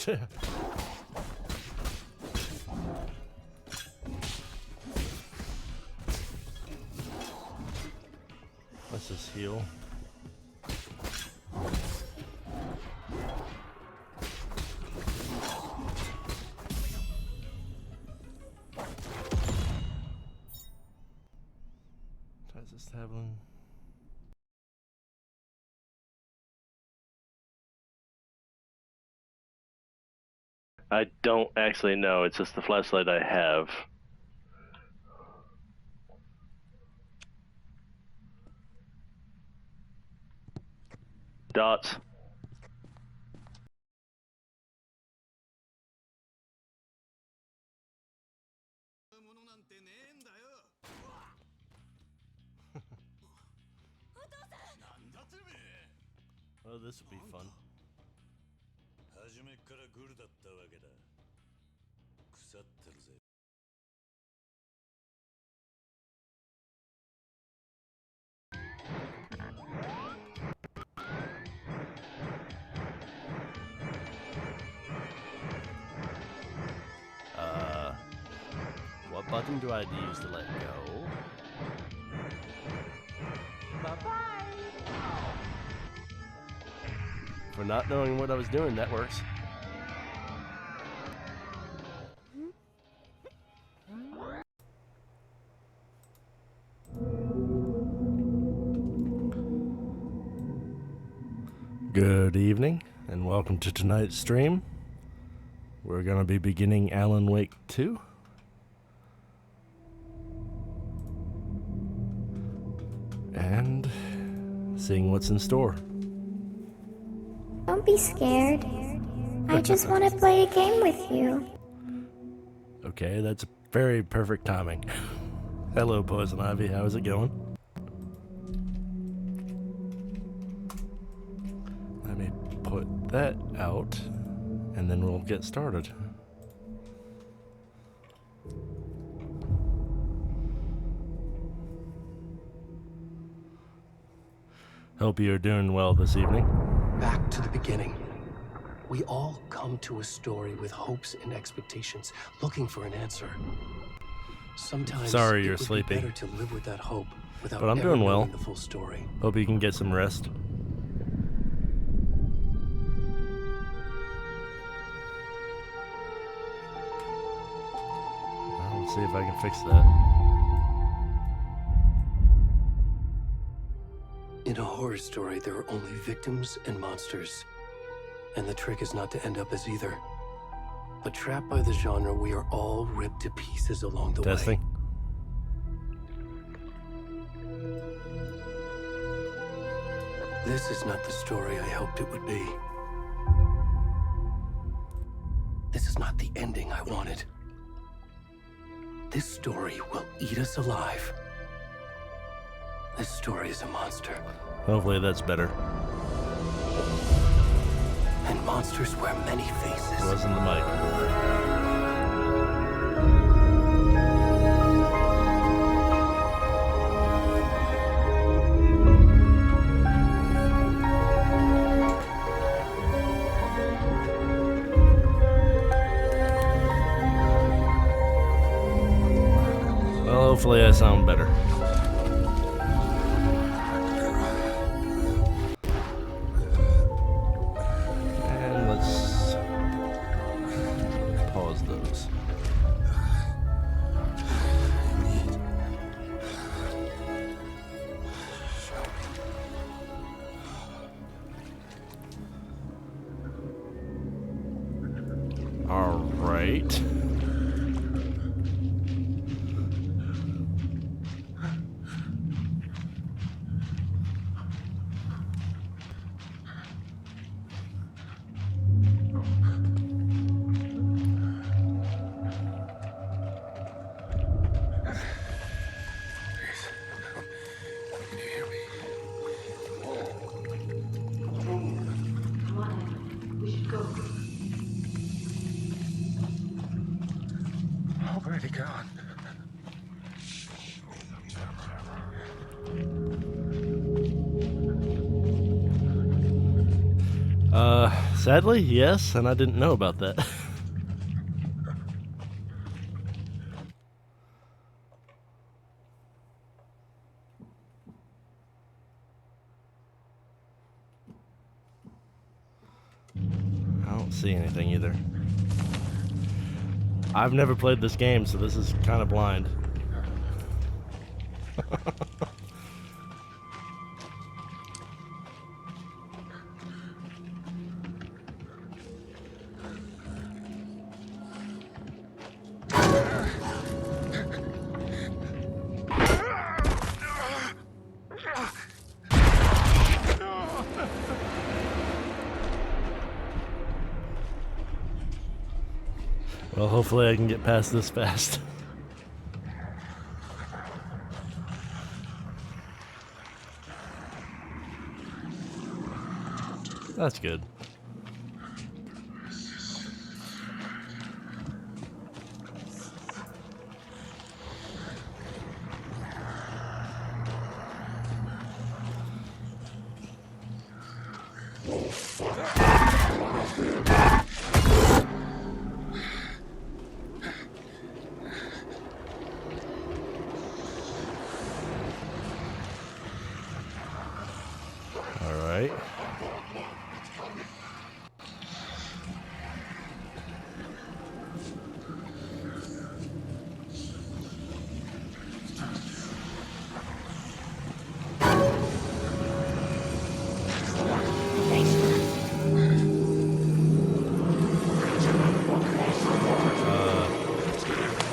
Let's just heal. Tries this tablet. I don't actually know. It's just the flashlight I have. Dots. Oh, this would be fun. What button do I use to let go? Bye-bye. For not knowing what I was doing, that works. Good evening, and welcome to tonight's stream. We're going to be beginning Alan Wake 2. And seeing what's in store. Don't be scared. I just want to play a game with you. Okay, that's very perfect timing. Hello, Poison Ivy. How's it going? Let me put that out, and then we'll get started. Hope you're doing well this evening. Back to the beginning. We all come to a story with hopes and expectations, looking for an answer. Sometimes Sorry it you're would sleepy. be better to live with that hope without But I'm ever doing well. knowing the full story. Hope you can get some rest. Well, let's see if I can fix that. In a horror story, there are only victims and monsters. And the trick is not to end up as either. But trapped by the genre, we are all ripped to pieces along the Testing. way. This is not the story I hoped it would be. This is not the ending I wanted. This story will eat us alive. This story is a monster. Hopefully that's better. And monsters wear many faces. Wasn't the mic. Well, hopefully I sound better. And let's pause those. All right. Sadly, yes, and I didn't know about that. I don't see anything either. I've never played this game, so this is kind of blind. Well, hopefully I can get past this fast. That's good. All right.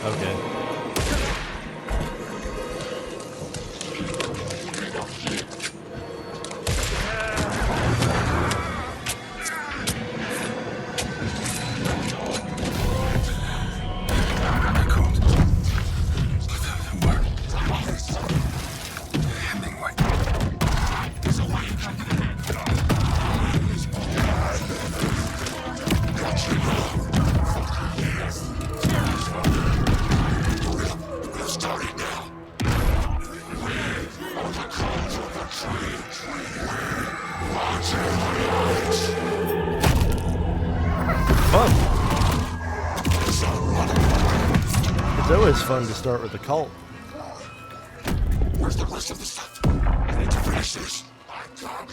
Okay. Fun. It's always fun to start with a cult. Where's the rest of the stuff? I need to finish this. I'm done.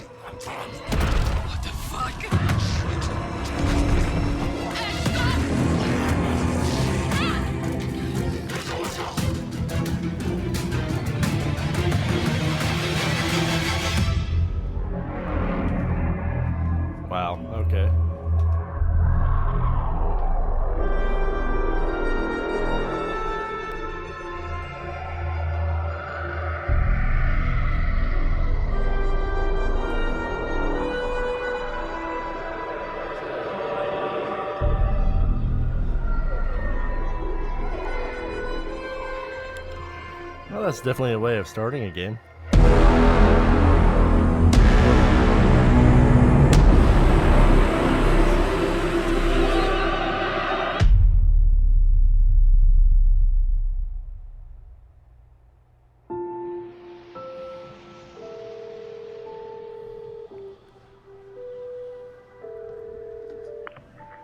What the fuck? Wow, okay. Well, that's definitely a way of starting a game.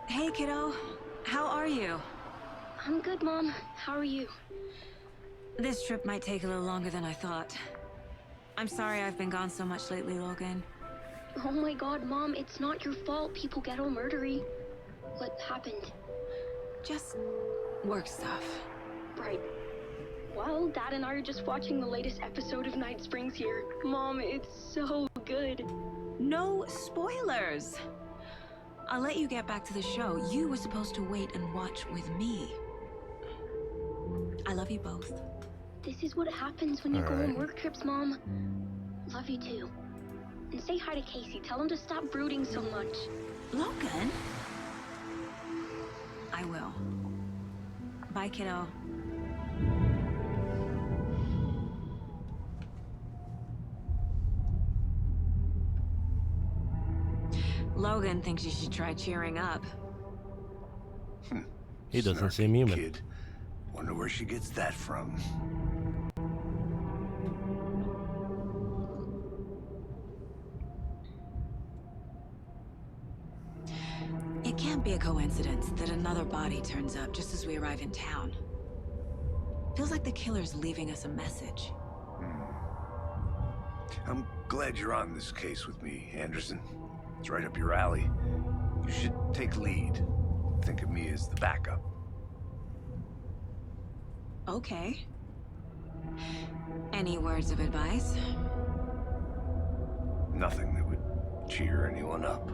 Hey, kiddo. How are you? I'm good, Mom. How are you? This trip might take a little longer than I thought. I'm sorry I've been gone so much lately, Logan. Oh my god, Mom, it's not your fault people get all murdery. What happened? Just work stuff. Right. Well, Dad and I are just watching the latest episode of Night Springs here. Mom, it's so good. No spoilers! I'll let you get back to the show. You were supposed to wait and watch with me. I love you both. This is what happens when you go on Alright. work trips, Mom. Love you too. And say hi to Casey. Tell him to stop brooding so much. Logan? I will. Bye, kiddo. Logan thinks you should try cheering up. He doesn't Snarky seem human. Kid. Wonder where she gets that from. be a coincidence that another body turns up just as we arrive in town. Feels like the killer's leaving us a message. I'm glad you're on this case with me, Anderson. It's right up your alley. You should take lead. Think of me as the backup. Okay. Any words of advice? Nothing that would cheer anyone up.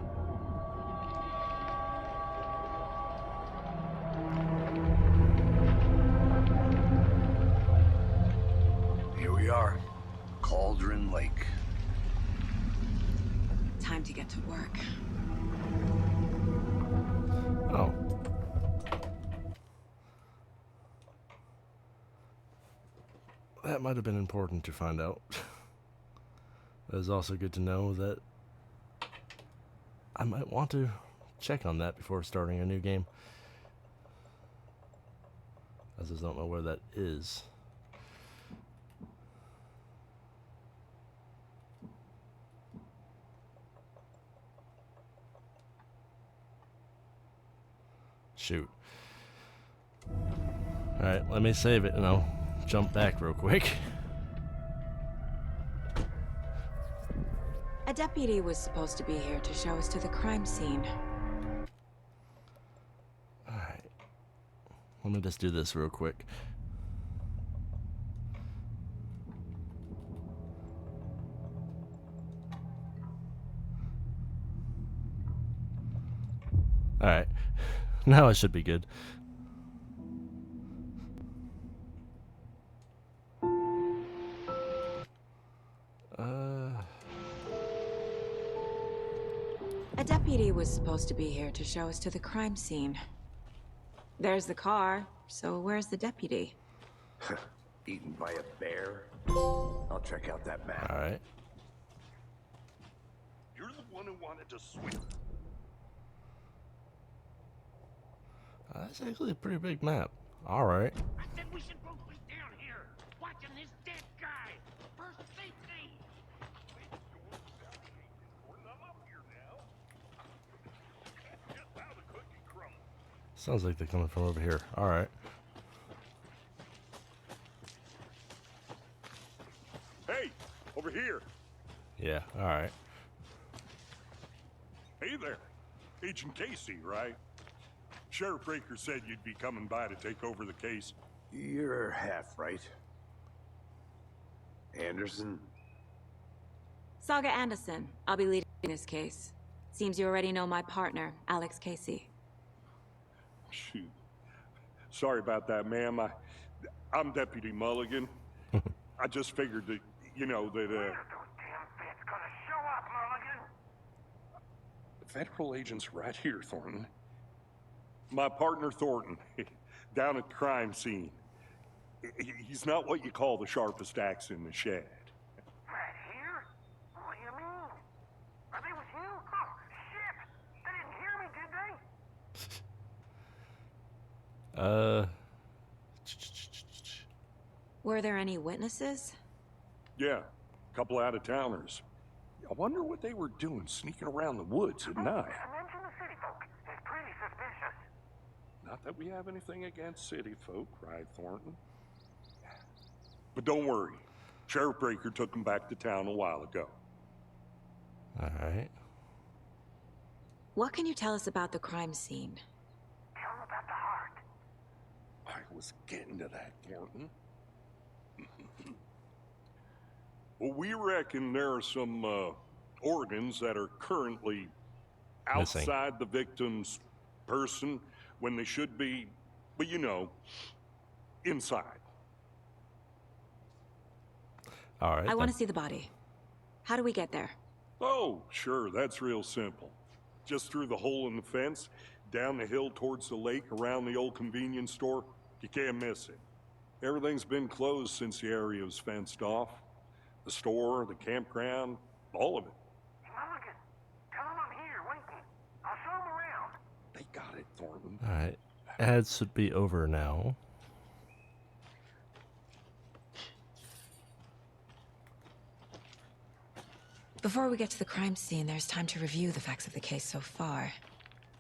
Here we are. Cauldron Lake. Time to get to work. Oh. That might have been important to find out. It is also good to know that I might want to check on that before starting a new game. I just don't know where that is. Shoot. Alright, let me save it and I'll jump back real quick. A deputy was supposed to be here to show us to the crime scene. Alright. Let me just do this real quick. Alright. Now I should be good. A deputy was supposed to be here to show us to the crime scene. There's the car, so where's the deputy? Eaten by a bear? I'll check out that map. Alright. You're the one who wanted to swim. That's actually a pretty big map. Alright. I said we should both be down here, watching this dead guy. First safety. I'm up here now. Just how the cookie crumbles. Sounds like they're coming from over here. Alright. Hey, over here. Yeah, alright. Hey there. Agent Casey, right? Sheriff Breaker said you'd be coming by to take over the case. You're half right. Anderson? Saga Anderson. I'll be leading this case. Seems you already know my partner, Alex Casey. Shoot. Sorry about that, ma'am. I'm Deputy Mulligan. I just figured that, you know, that, The federal agent's right here, Thornton. My partner, Thornton, down at the crime scene. He's not what you call the sharpest axe in the shed. Right here? What do you mean? Are they with you? Oh, shit! They didn't hear me, did they? Were there any witnesses? Yeah, a couple out-of-towners. I wonder what they were doing sneaking around the woods at night. Mention the city folk. It's pretty suspicious. Not that we have anything against city folk, right, Thornton? But don't worry. Sheriff Breaker took them back to town a while ago. Alright. What can you tell us about the crime scene? Tell them about the heart. I was getting to that, Thornton. Well, we reckon there are some organs that are currently Missing. outside the victim's person when they should be, well, you know, inside. Alright. I want to see the body. How do we get there? Oh, sure, that's real simple. Just through the hole in the fence, down the hill towards the lake, around the old convenience store. You can't miss it. Everything's been closed since the area was fenced off. The store, the campground, all of it. Mulligan, tell them I'm here, waiting. I'll show them around. They got it, Thornton. Alright. Ads should be over now. Before we get to the crime scene, there's time to review the facts of the case so far.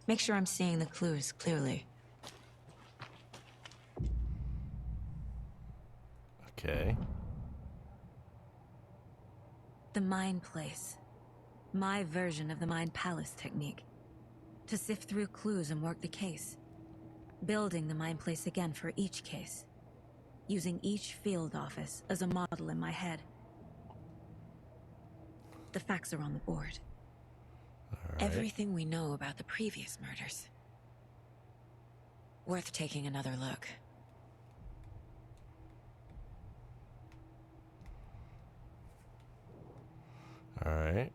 Make sure I'm seeing the clues clearly. Okay. The Mind Place. My version of the Mind Palace technique. To sift through clues and work the case. Building the Mind Place again for each case. Using each field office as a model in my head. The facts are on the board. All right. Everything we know about the previous murders. Worth taking another look. All right.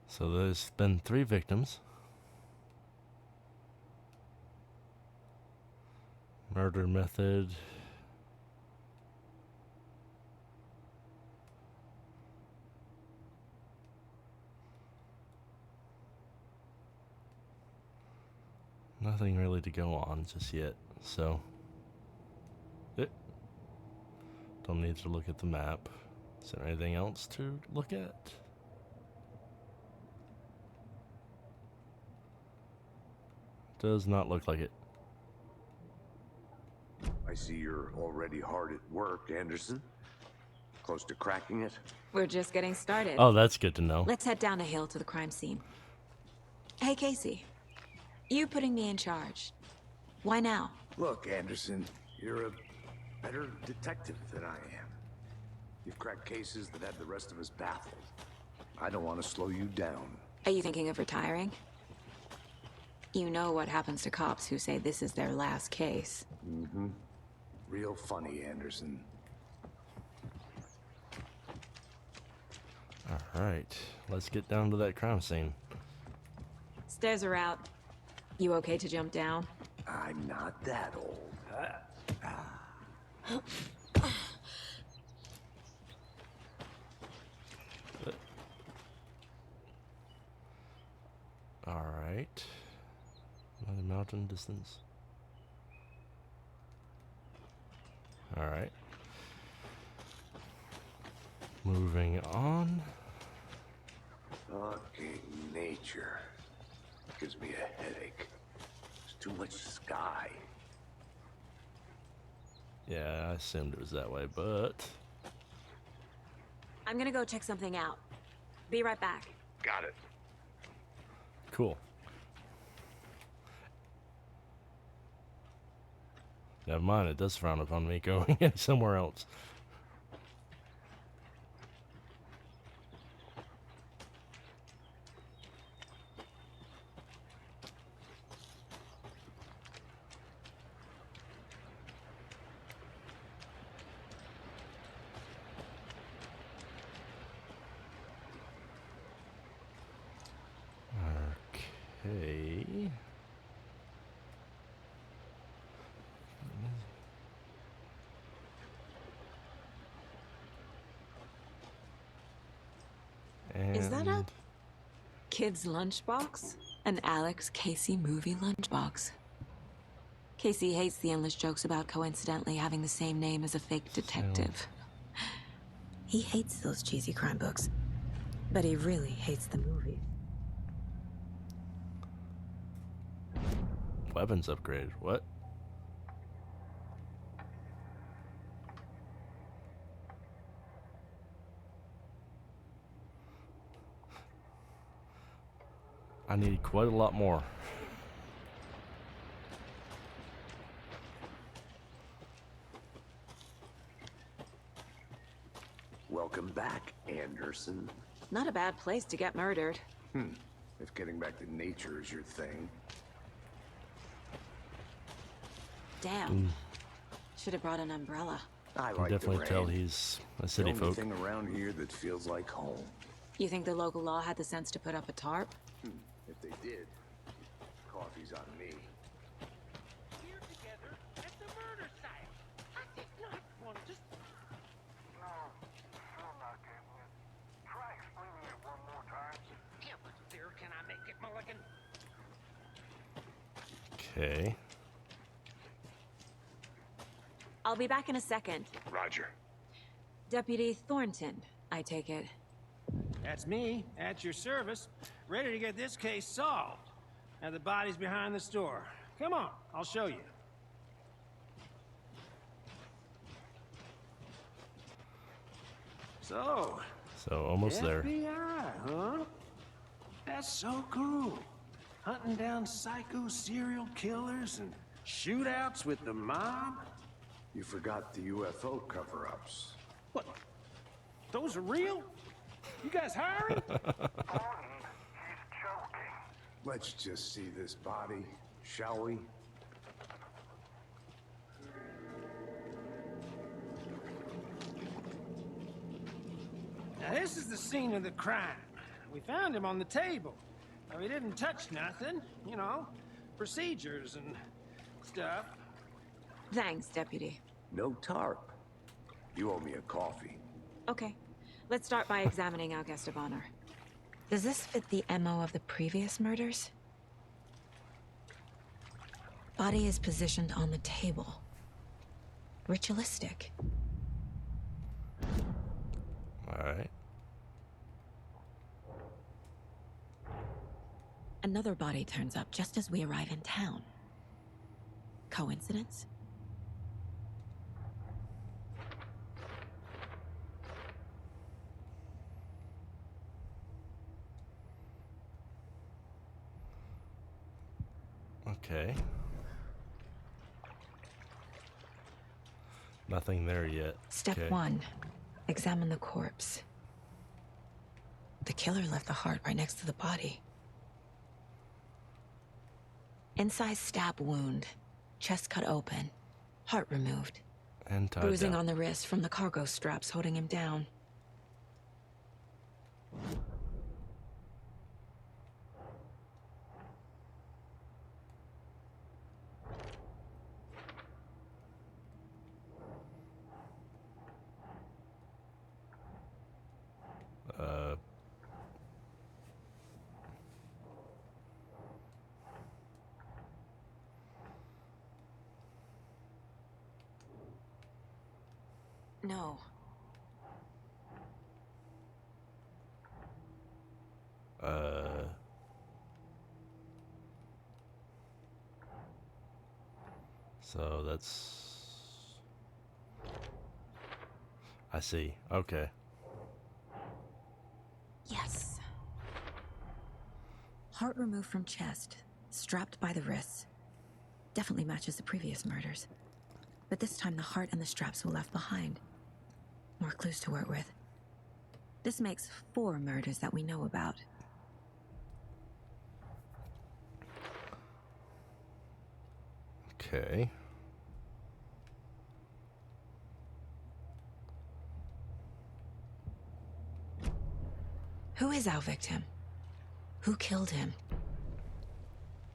So there's been 3 victims. Murder method. Nothing really to go on just yet, so don't need to look at the map. Is there anything else to look at? Does not look like it. I see you're already hard at work, Anderson. Close to cracking it? We're just getting started. Oh, that's good to know. Let's head down a hill to the crime scene. Hey, Casey. You putting me in charge. Why now? Look, Anderson, you're a better detective than I am. You've cracked cases that had the rest of us baffled. I don't want to slow you down. Are you thinking of retiring? You know what happens to cops who say this is their last case. Mm-hmm. Real funny, Anderson. All right, let's get down to that crime scene. Stairs are out. You okay to jump down? I'm not that old. All right. Another mountain distance. All right. Moving on. Fucking nature. Gives me a headache. There's too much sky. Yeah, I assumed it was that way, but I'm gonna go check something out. Be right back. Got it. cool. Never mind, it does frown upon me going somewhere else. Okay. Is that a And kid's lunchbox? An Alex Casey movie lunchbox. Casey hates the endless jokes about coincidentally having the same name as a fake detective. He hates those cheesy crime books, but he really hates the movies. weapons upgraded. What? I need quite a lot more. Welcome back, Anderson. Not a bad place to get murdered. If getting back to nature is your thing. Damn. Should have brought an umbrella. I You can like definitely the tell rain. he's a The city only folk. thing around here that feels like home. You think the local law had the sense to put up a tarp? If they did, coffee's on me. We're together at the murder site. I did not want to just... No, still not getting it. Try explaining it one more time. How much clearer can I make it, Mulligan? Okay. I'll be back in a second. Roger. Deputy Thornton, I take it. That's me, at your service, ready to get this case solved. Now the body's behind the store. Come on, I'll show you. So, almost there. FBI, huh? That's so cool. Hunting down psycho serial killers and shootouts with the mob? You forgot the UFO cover-ups. What? Those are real? You guys hiring? Let's just see this body, shall we? Now this is the scene of the crime. We found him on the table. Now, he didn't touch nothing, you know, procedures and stuff. Thanks, Deputy. No tarp. You owe me a coffee. Okay, let's start by examining our guest of honor. Does this fit the MO of the previous murders? Body is positioned on the table. Ritualistic. Alright. Another body turns up just as we arrive in town. Coincidence? Okay. Nothing there yet. Step Okay. 1. Examine the corpse. The killer left the heart right next to the body. Incised stab wound. Chest cut open. Heart removed. And tied Bruising down. on the wrist from the cargo straps holding him down. No. So that's... I see. Okay. Yes. Heart removed from chest, strapped by the wrists. Definitely matches the previous murders. But this time the heart and the straps were left behind. More clues to work with. This makes 4 murders that we know about. Okay. Who is our victim? Who killed him?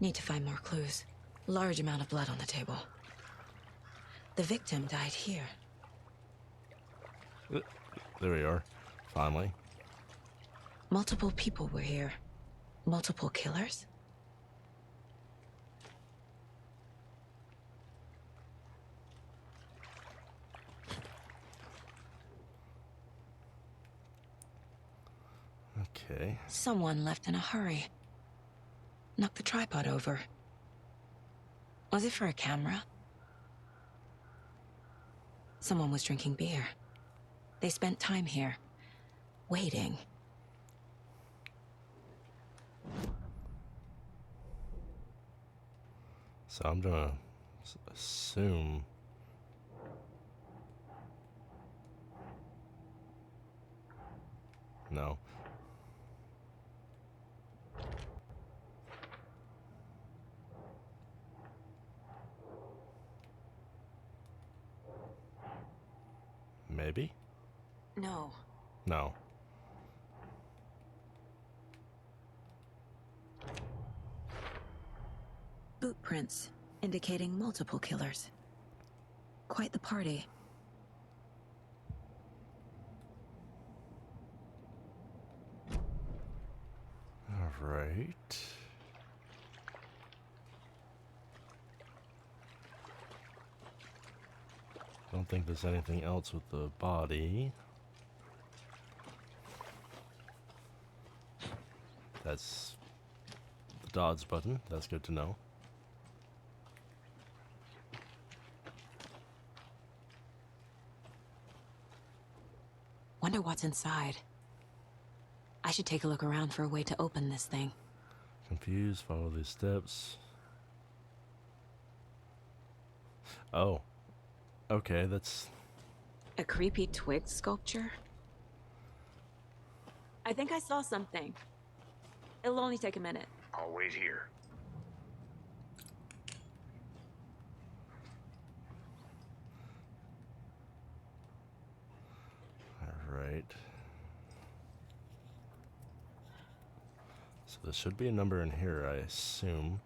Need to find more clues. Large amount of blood on the table. The victim died here. There we are. Finally. Multiple people were here. Multiple killers? Okay. Someone left in a hurry. Knocked the tripod over. Was it for a camera? Someone was drinking beer. They spent time here, waiting. So I'm gonna assume... No. Maybe? No. No. Boot prints, indicating multiple killers. Quite the party. All right. Don't think there's anything else with the body. That's the dodge button. That's good to know. Wonder what's inside. I should take a look around for a way to open this thing. Confused, follow these steps. Oh. Okay, that's... A creepy twig sculpture? I think I saw something. It'll only take a minute. I'll wait here. Alright. So there should be a number in here, I assume.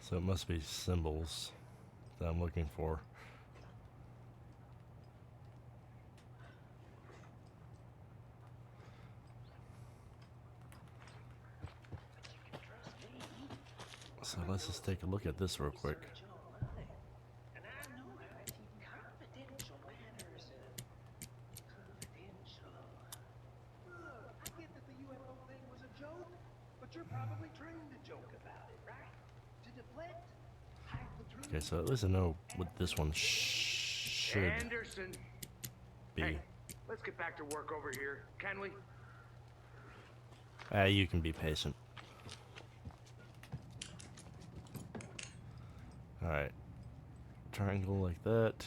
So it must be symbols that I'm looking for. So let's just take a look at this real quick. And I know how to keep confidential matters confidential. Look, I get that the UFO thing was a joke, but you're probably trained to joke about it, right? To deflect, hide the truth. Okay, so at least I know what this one should Anderson! be. Hey, let's get back to work over here, can we? You can be patient. Alright. Triangle like that.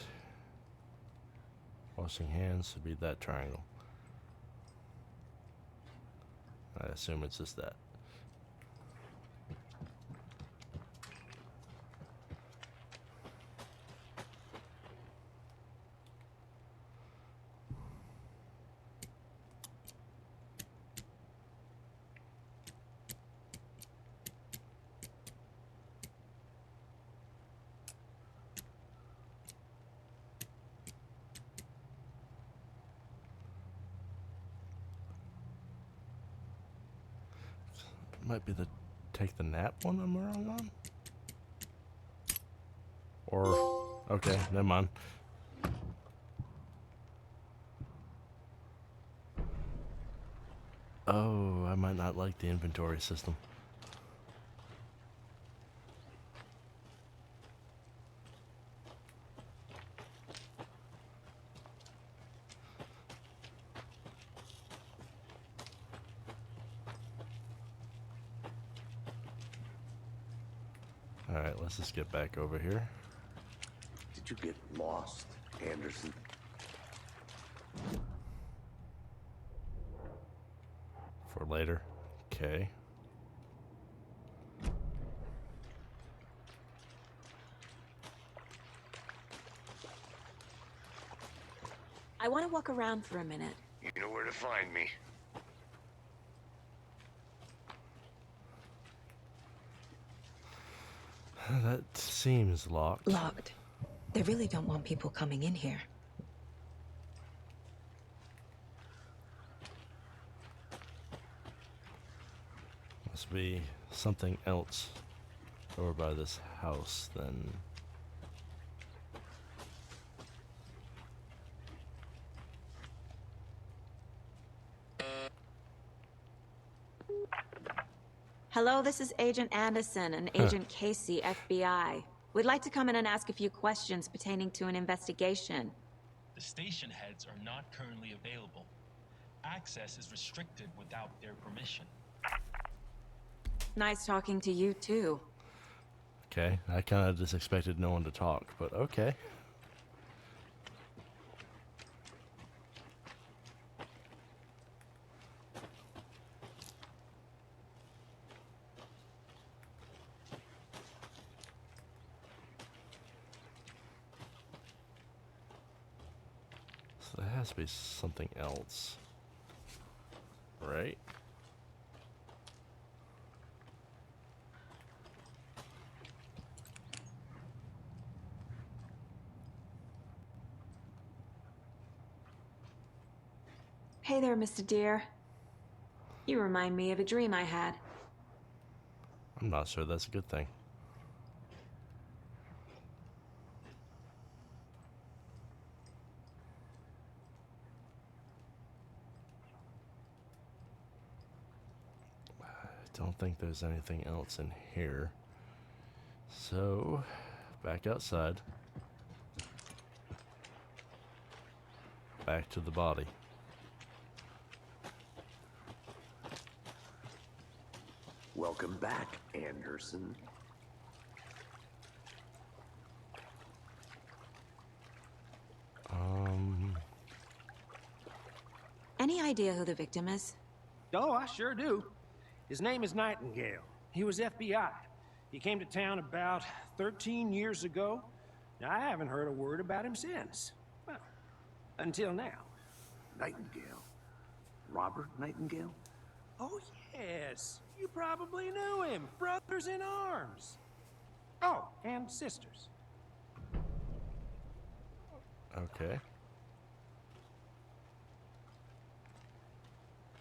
Washing hands should be that triangle. I assume it's just that. Might be the take the nap one I'm wrong on. Or, okay, never mind. Oh, I might not like the inventory system. Alright, let's just get back over here. Did you get lost, Anderson? For later. Okay. I want to walk around for a minute. You know where to find me. That seems locked. Locked. They really don't want people coming in here. Must be something else over by this house then. Hello, this is Agent Anderson and Agent Casey, FBI. We'd like to come in and ask a few questions pertaining to an investigation. The station heads are not currently available. Access is restricted without their permission. Nice talking to you, too. Okay, I kind of just expected no one to talk, but okay. So there has to be something else, right? Hey there, Mr. Deer. You remind me of a dream I had. I'm not sure that's a good thing. I don't think there's anything else in here. So, back outside. Back to the body. Welcome back, Anderson. Any idea who the victim is? Oh, I sure do. His name is Nightingale. He was FBI. He came to town about 13 years ago. Now, I haven't heard a word about him since. Well, until now. Nightingale? Robert Nightingale? Oh, yes. You probably knew him. Brothers in arms. Oh, and sisters. Okay.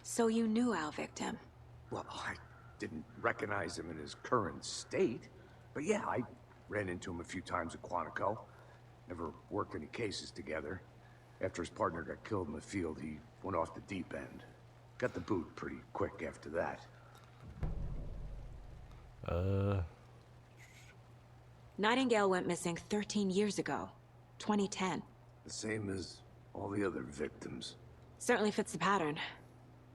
So you knew our victim? Well, I didn't recognize him in his current state. But yeah, I ran into him a few times at Quantico. Never worked any cases together. After his partner got killed in the field, he went off the deep end. Got the boot pretty quick after that. Nightingale went missing 13 years ago. 2010. The same as all the other victims. Certainly fits the pattern.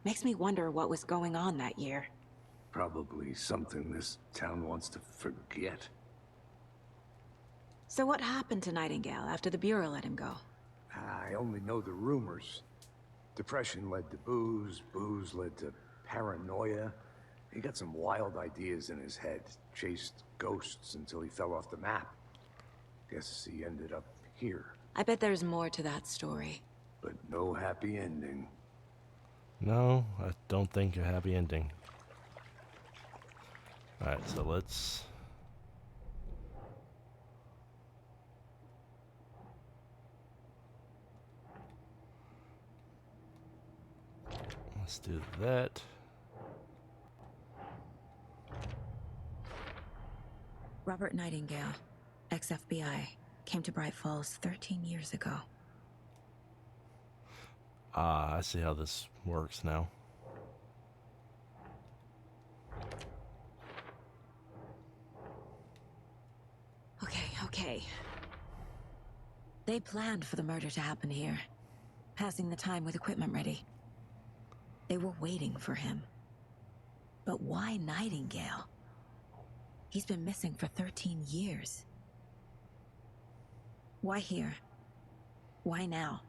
Makes me wonder what was going on that year. Probably something this town wants to forget. So what happened to Nightingale after the Bureau let him go? I only know the rumors. Depression led to booze, booze led to paranoia. He got some wild ideas in his head, chased ghosts until he fell off the map. Guess he ended up here. I bet there's more to that story. But no happy ending. No, I don't think a happy ending. Alright, so let's... Let's do that. Robert Nightingale, ex-FBI, came to Bright Falls 13 years ago. Ah, I see how this works now. Okay. They planned for the murder to happen here, passing the time with equipment ready. They were waiting for him. But why Nightingale? He's been missing for 13 years. Why here? Why now?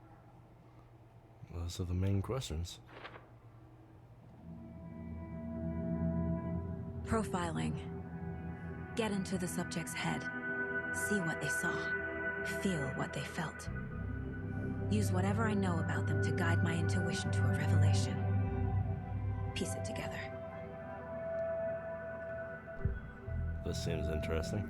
Those are the main questions. Profiling. Get into the subject's head. See what they saw. Feel what they felt. Use whatever I know about them to guide my intuition to a revelation. Piece it together. This seems interesting.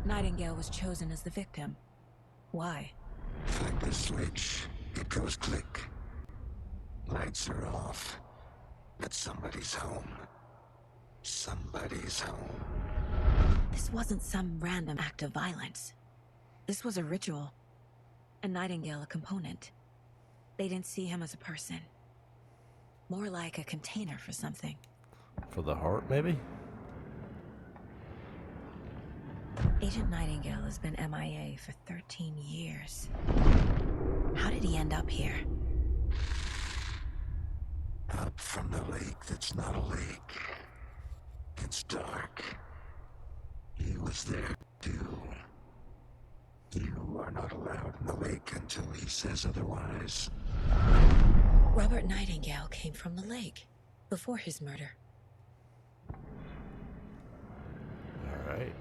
Nightingale was chosen as the victim. Why? Flick the switch, it goes click. Lights are off. But somebody's home. Somebody's home. This wasn't some random act of violence. This was a ritual. And Nightingale a component. They didn't see him as a person. More like a container for something. For the heart, maybe? Agent Nightingale has been MIA for 13 years. How did he end up here? Up from the lake that's not a lake. It's dark. He was there too. You are not allowed in the lake until he says otherwise. Robert Nightingale came from the lake before his murder. Alright.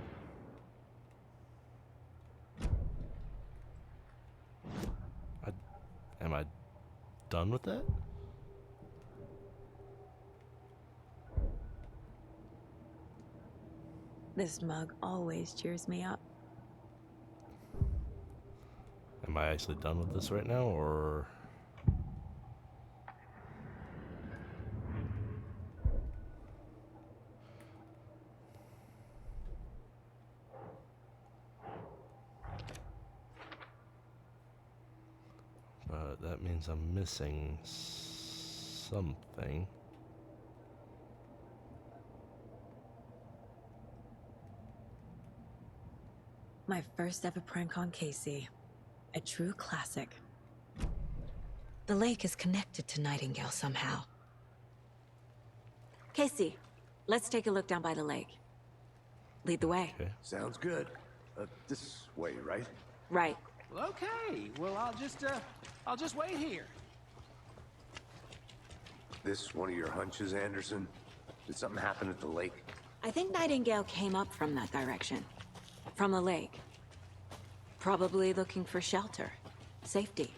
Am I done with that? This mug always cheers me up. Am I actually done with this right now, or... But that means I'm missing something. My first ever prank on Casey. A true classic. The lake is connected to Nightingale somehow. Casey, let's take a look down by the lake. Lead the way. Okay. Sounds good. This way, right? Right. Well, okay. Well, I'll just wait here. This one of your hunches, Anderson? Did something happen at the lake? I think Nightingale came up from that direction. From the lake. Probably looking for shelter. Safety.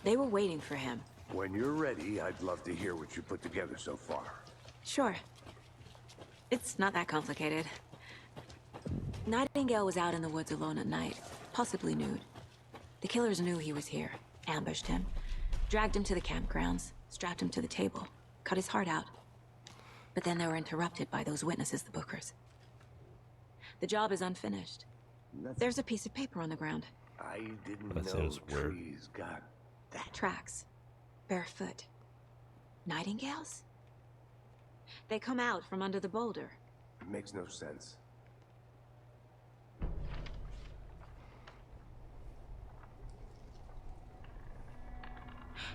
They were waiting for him. When you're ready, I'd love to hear what you put together so far. Sure. It's not that complicated. Nightingale was out in the woods alone at night, possibly nude. The killers knew he was here, ambushed him, dragged him to the campgrounds, strapped him to the table, cut his heart out. But then they were interrupted by those witnesses, the Bookers. The job is unfinished. There's a piece of paper on the ground. I didn't That know sounds weird. trees got that. Tracks. Barefoot. Nightingales? They come out from under the boulder. It makes no sense.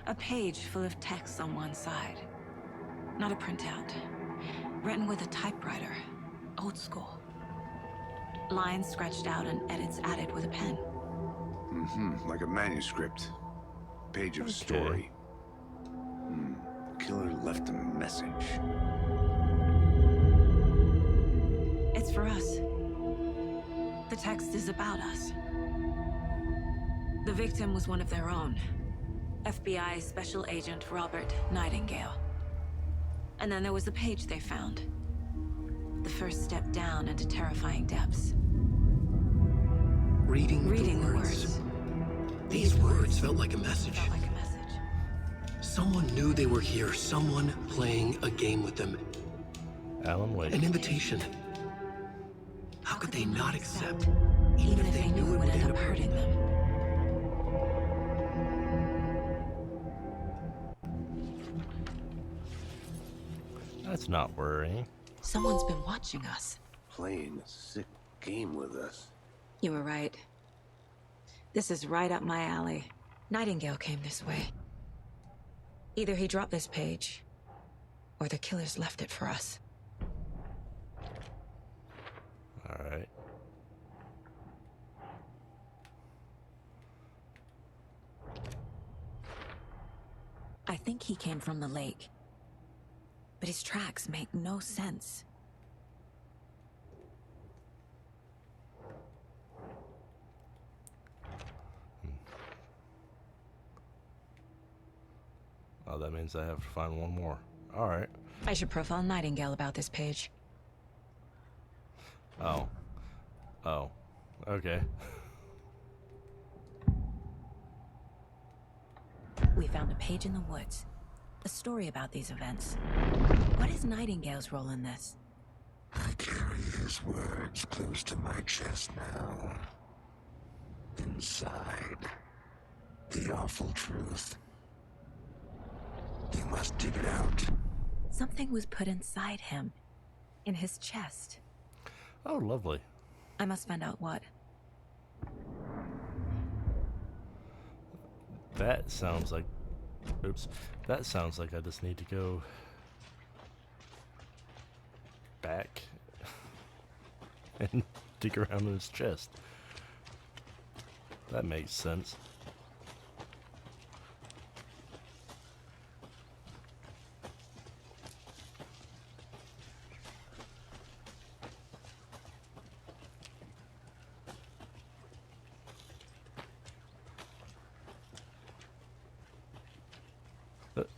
A page full of text on one side. Not a printout. Written with a typewriter. Old school. Lines scratched out and edits added with a pen. Mm-hmm. Like a manuscript. Page of story. Killer left a message. It's for us. The text is about us. The victim was one of their own. FBI Special Agent Robert Nightingale. And then there was the page they found. The first step down into terrifying depths. Reading the words. These words felt like a message. Someone knew they were here. Someone playing a game with them. Alan Wake. An invitation. How could they not accept? Even if they knew it would end up hurting them. That's not worrying. Someone's been watching us. Playing a sick game with us. You were right. This is right up my alley. Nightingale came this way. Either he dropped this page, or the killers left it for us. Alright. I think he came from the lake. But his tracks make no sense. Oh, that means I have to find one more. Alright. I should profile Nightingale about this page. Oh. Oh. Okay. We found a page in the woods. A story about these events. What is Nightingale's role in this? I carry his words close to my chest now. Inside, the awful truth. You must dig it out. Something was put inside him. In his chest. Oh, lovely. I must find out what. That sounds like... Oops. That sounds like I just need to go... back... and dig around in his chest. That makes sense.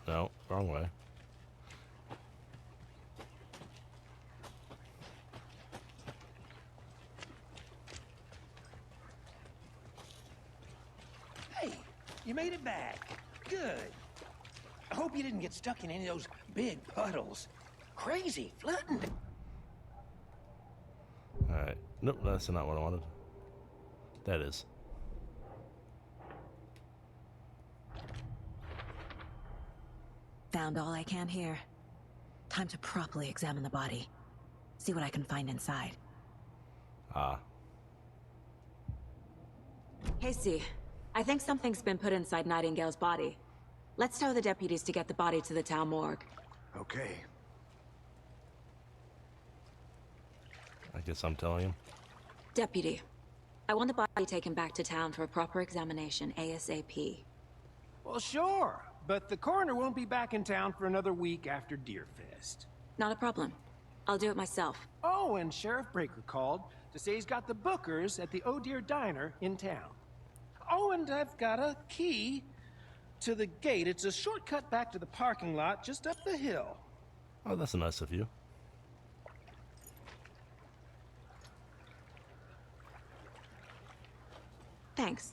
No, wrong way. you made it back. Good. I hope you didn't get stuck in any of those big puddles. Crazy flooding. Alright. Nope, that's not what I wanted. That is. Found all I can here. Time to properly examine the body. See what I can find inside. Ah. Casey, I think something's been put inside Nightingale's body. Let's tell the deputies to get the body to the town morgue. Okay. I guess I'm telling him. Deputy, I want the body taken back to town for a proper examination ASAP. Well, sure. But the coroner won't be back in town for another week after Deerfest. Not a problem. I'll do it myself. Oh, and Sheriff Breaker called to say he's got the Bookers at the Oh Dear Diner in town. Oh, and I've got a key to the gate. It's a shortcut back to the parking lot just up the hill. Oh, that's nice of you. Thanks.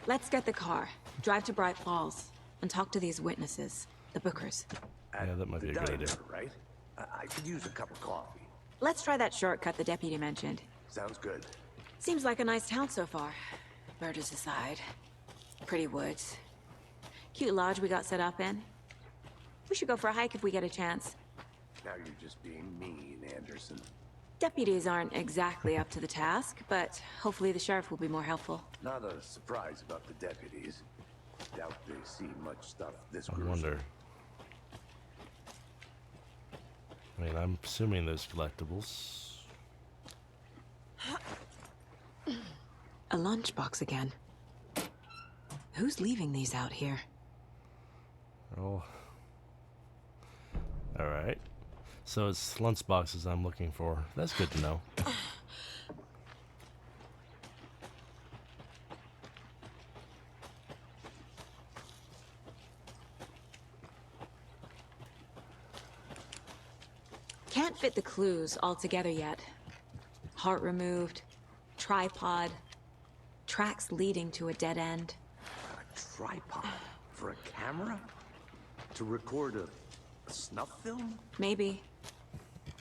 Let's get the car, drive to Bright Falls, and talk to these witnesses, the Bookers. Yeah, that might be a good idea. Right? I could use a cup of coffee. Let's try that shortcut the deputy mentioned. Sounds good. Seems like a nice town so far. Murders aside. Pretty woods. Cute lodge we got set up in. We should go for a hike if we get a chance. Now you're just being mean, Anderson. Deputies aren't exactly up to the task, but hopefully the sheriff will be more helpful. Not a surprise about the deputies. Doubt they see much stuff this I gruesome. wonder. I mean, I'm assuming there's collectibles. A lunchbox again. Who's leaving these out here? Oh. Alright. So it's lunchboxes I'm looking for. That's good to know. Can't fit the clues all together yet. Heart removed, tripod, tracks leading to a dead end. A tripod? For a camera? To record a snuff film? Maybe.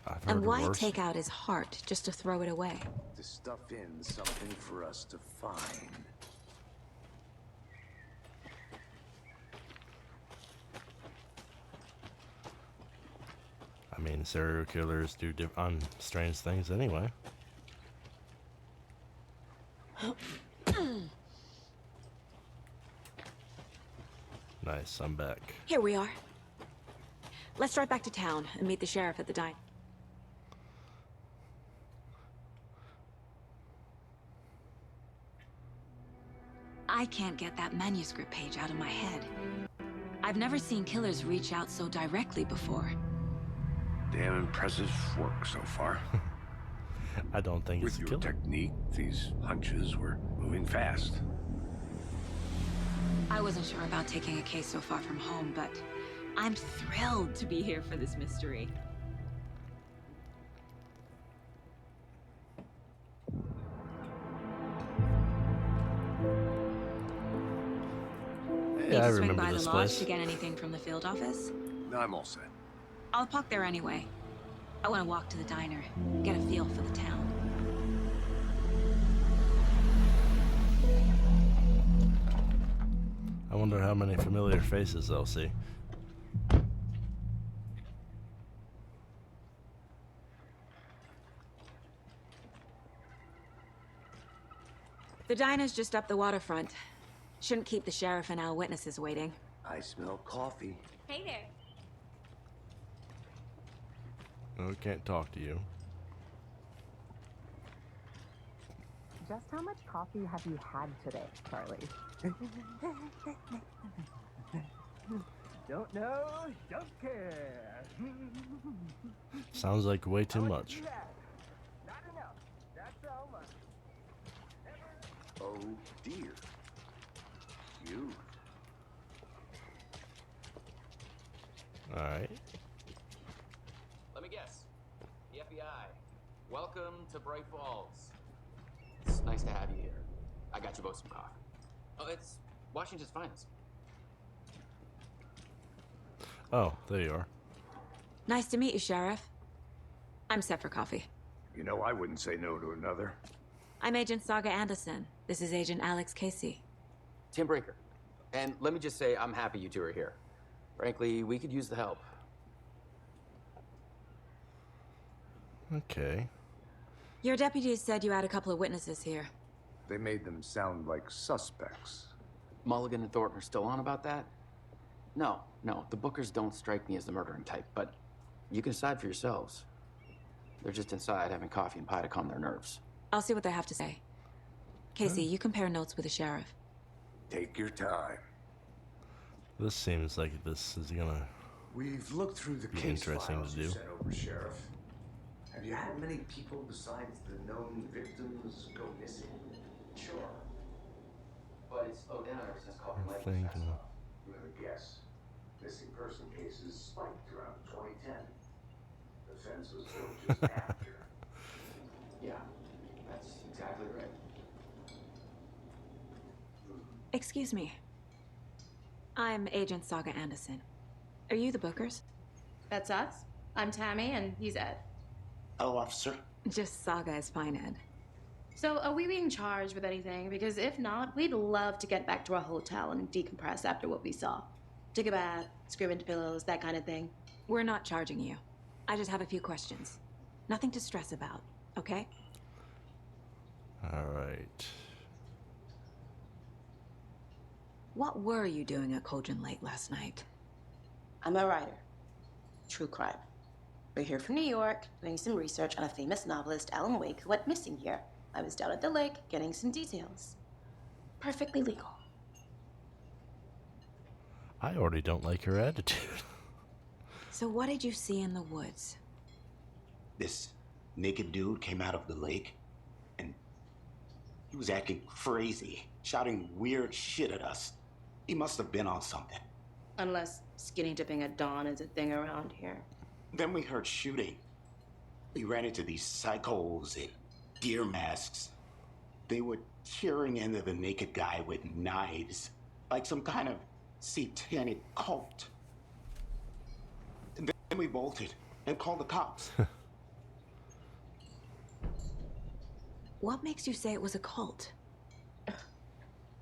I've heard And why worse. take out his heart just to throw it away? To stuff in something for us to find. I mean, serial killers do strange things anyway. Nice, I'm back. Here we are. Let's drive back to town and meet the sheriff at the diner. I can't get that manuscript page out of my head. I've never seen killers reach out so directly before. Damn impressive work so far. I don't think With it's a your killer. technique, these hunches were moving fast. I wasn't sure about taking a case so far from home, but I'm thrilled to be here for this mystery. Need Yeah, I to swing remember by this the lodge place. to get anything from the field office? I'm all set. I'll park there anyway. I want to walk to the diner, get a feel for the town. I wonder how many familiar faces they'll see. The diner's just up the waterfront. Shouldn't keep the sheriff and our witnesses waiting. I smell coffee. Hey there. No, we can't talk to you. Just how much coffee have you had today, Charlie? Don't know, don't care. Sounds like way too much. Not enough. That's all much. Oh dear. You. Alright. Let me guess. The FBI. Welcome to Bright Falls. It's nice to have you here. I got you both some coffee. Oh, it's Washington's finest. Oh, there you are. Nice to meet you, Sheriff. I'm set for coffee. You know, I wouldn't say no to another. I'm Agent Saga Anderson. This is Agent Alex Casey. Tim Brinker. And let me just say, I'm happy you two are here. Frankly, we could use the help. Okay. Your deputies said you had a couple of witnesses here. They made them sound like suspects. Mulligan and Thornton are still on about that? No, the Bookers don't strike me as the murdering type, but you can decide for yourselves. They're just inside having coffee and pie to calm their nerves. I'll see what they have to say. Casey, you compare notes with the sheriff. Take your time. This seems like this is gonna We've looked through the be case interesting files to you do. sent over, Sheriff. Have you had many people besides the known victims go missing? Sure. But it's slowed down ever since Coffee Lake was Thinking. passed up. You have a guess. Missing person cases spiked around 2010. The fence was built just after. Yeah, that's exactly right. Excuse me. I'm Agent Saga Anderson. Are you the Bookers? That's us. I'm Tammy, and he's Ed. Hello, officer. Just Saga is fine, Ed. So, are we being charged with anything? Because if not, we'd love to get back to our hotel and decompress after what we saw. Take a bath, scream into pillows, that kind of thing. We're not charging you. I just have a few questions. Nothing to stress about, okay? Alright. What were you doing at Cauldron Lake last night? I'm a writer. True crime. We're here from New York, doing some research on a famous novelist, Alan Wake, who went missing here. I was down at the lake, getting some details. Perfectly legal. I already don't like her attitude. So what did you see in the woods? This naked dude came out of the lake, and he was acting crazy, shouting weird shit at us. He must have been on something. Unless skinny dipping at dawn is a thing around here. Then we heard shooting. We ran into these psychos in deer masks. They were tearing into the naked guy with knives, like some kind of satanic cult. And then we bolted and called the cops. What makes you say it was a cult?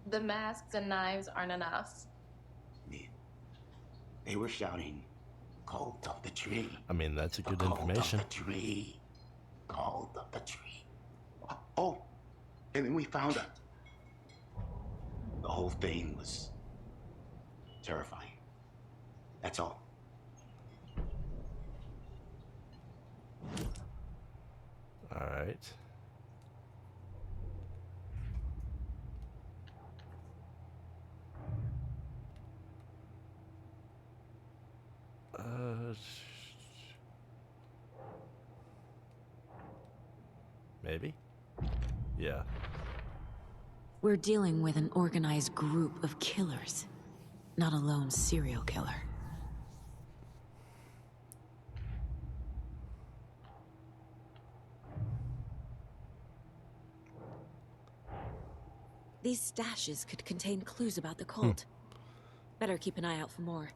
The masks and knives aren't enough. They were shouting, "Cult of the tree." I mean, that's a good Cult information. of the tree. Cult of the tree. Oh, and then we found out. The whole thing was terrifying. That's all. Alright. Maybe? Yeah. We're dealing with an organized group of killers, not a lone serial killer. These stashes could contain clues about the cult. Better keep an eye out for more.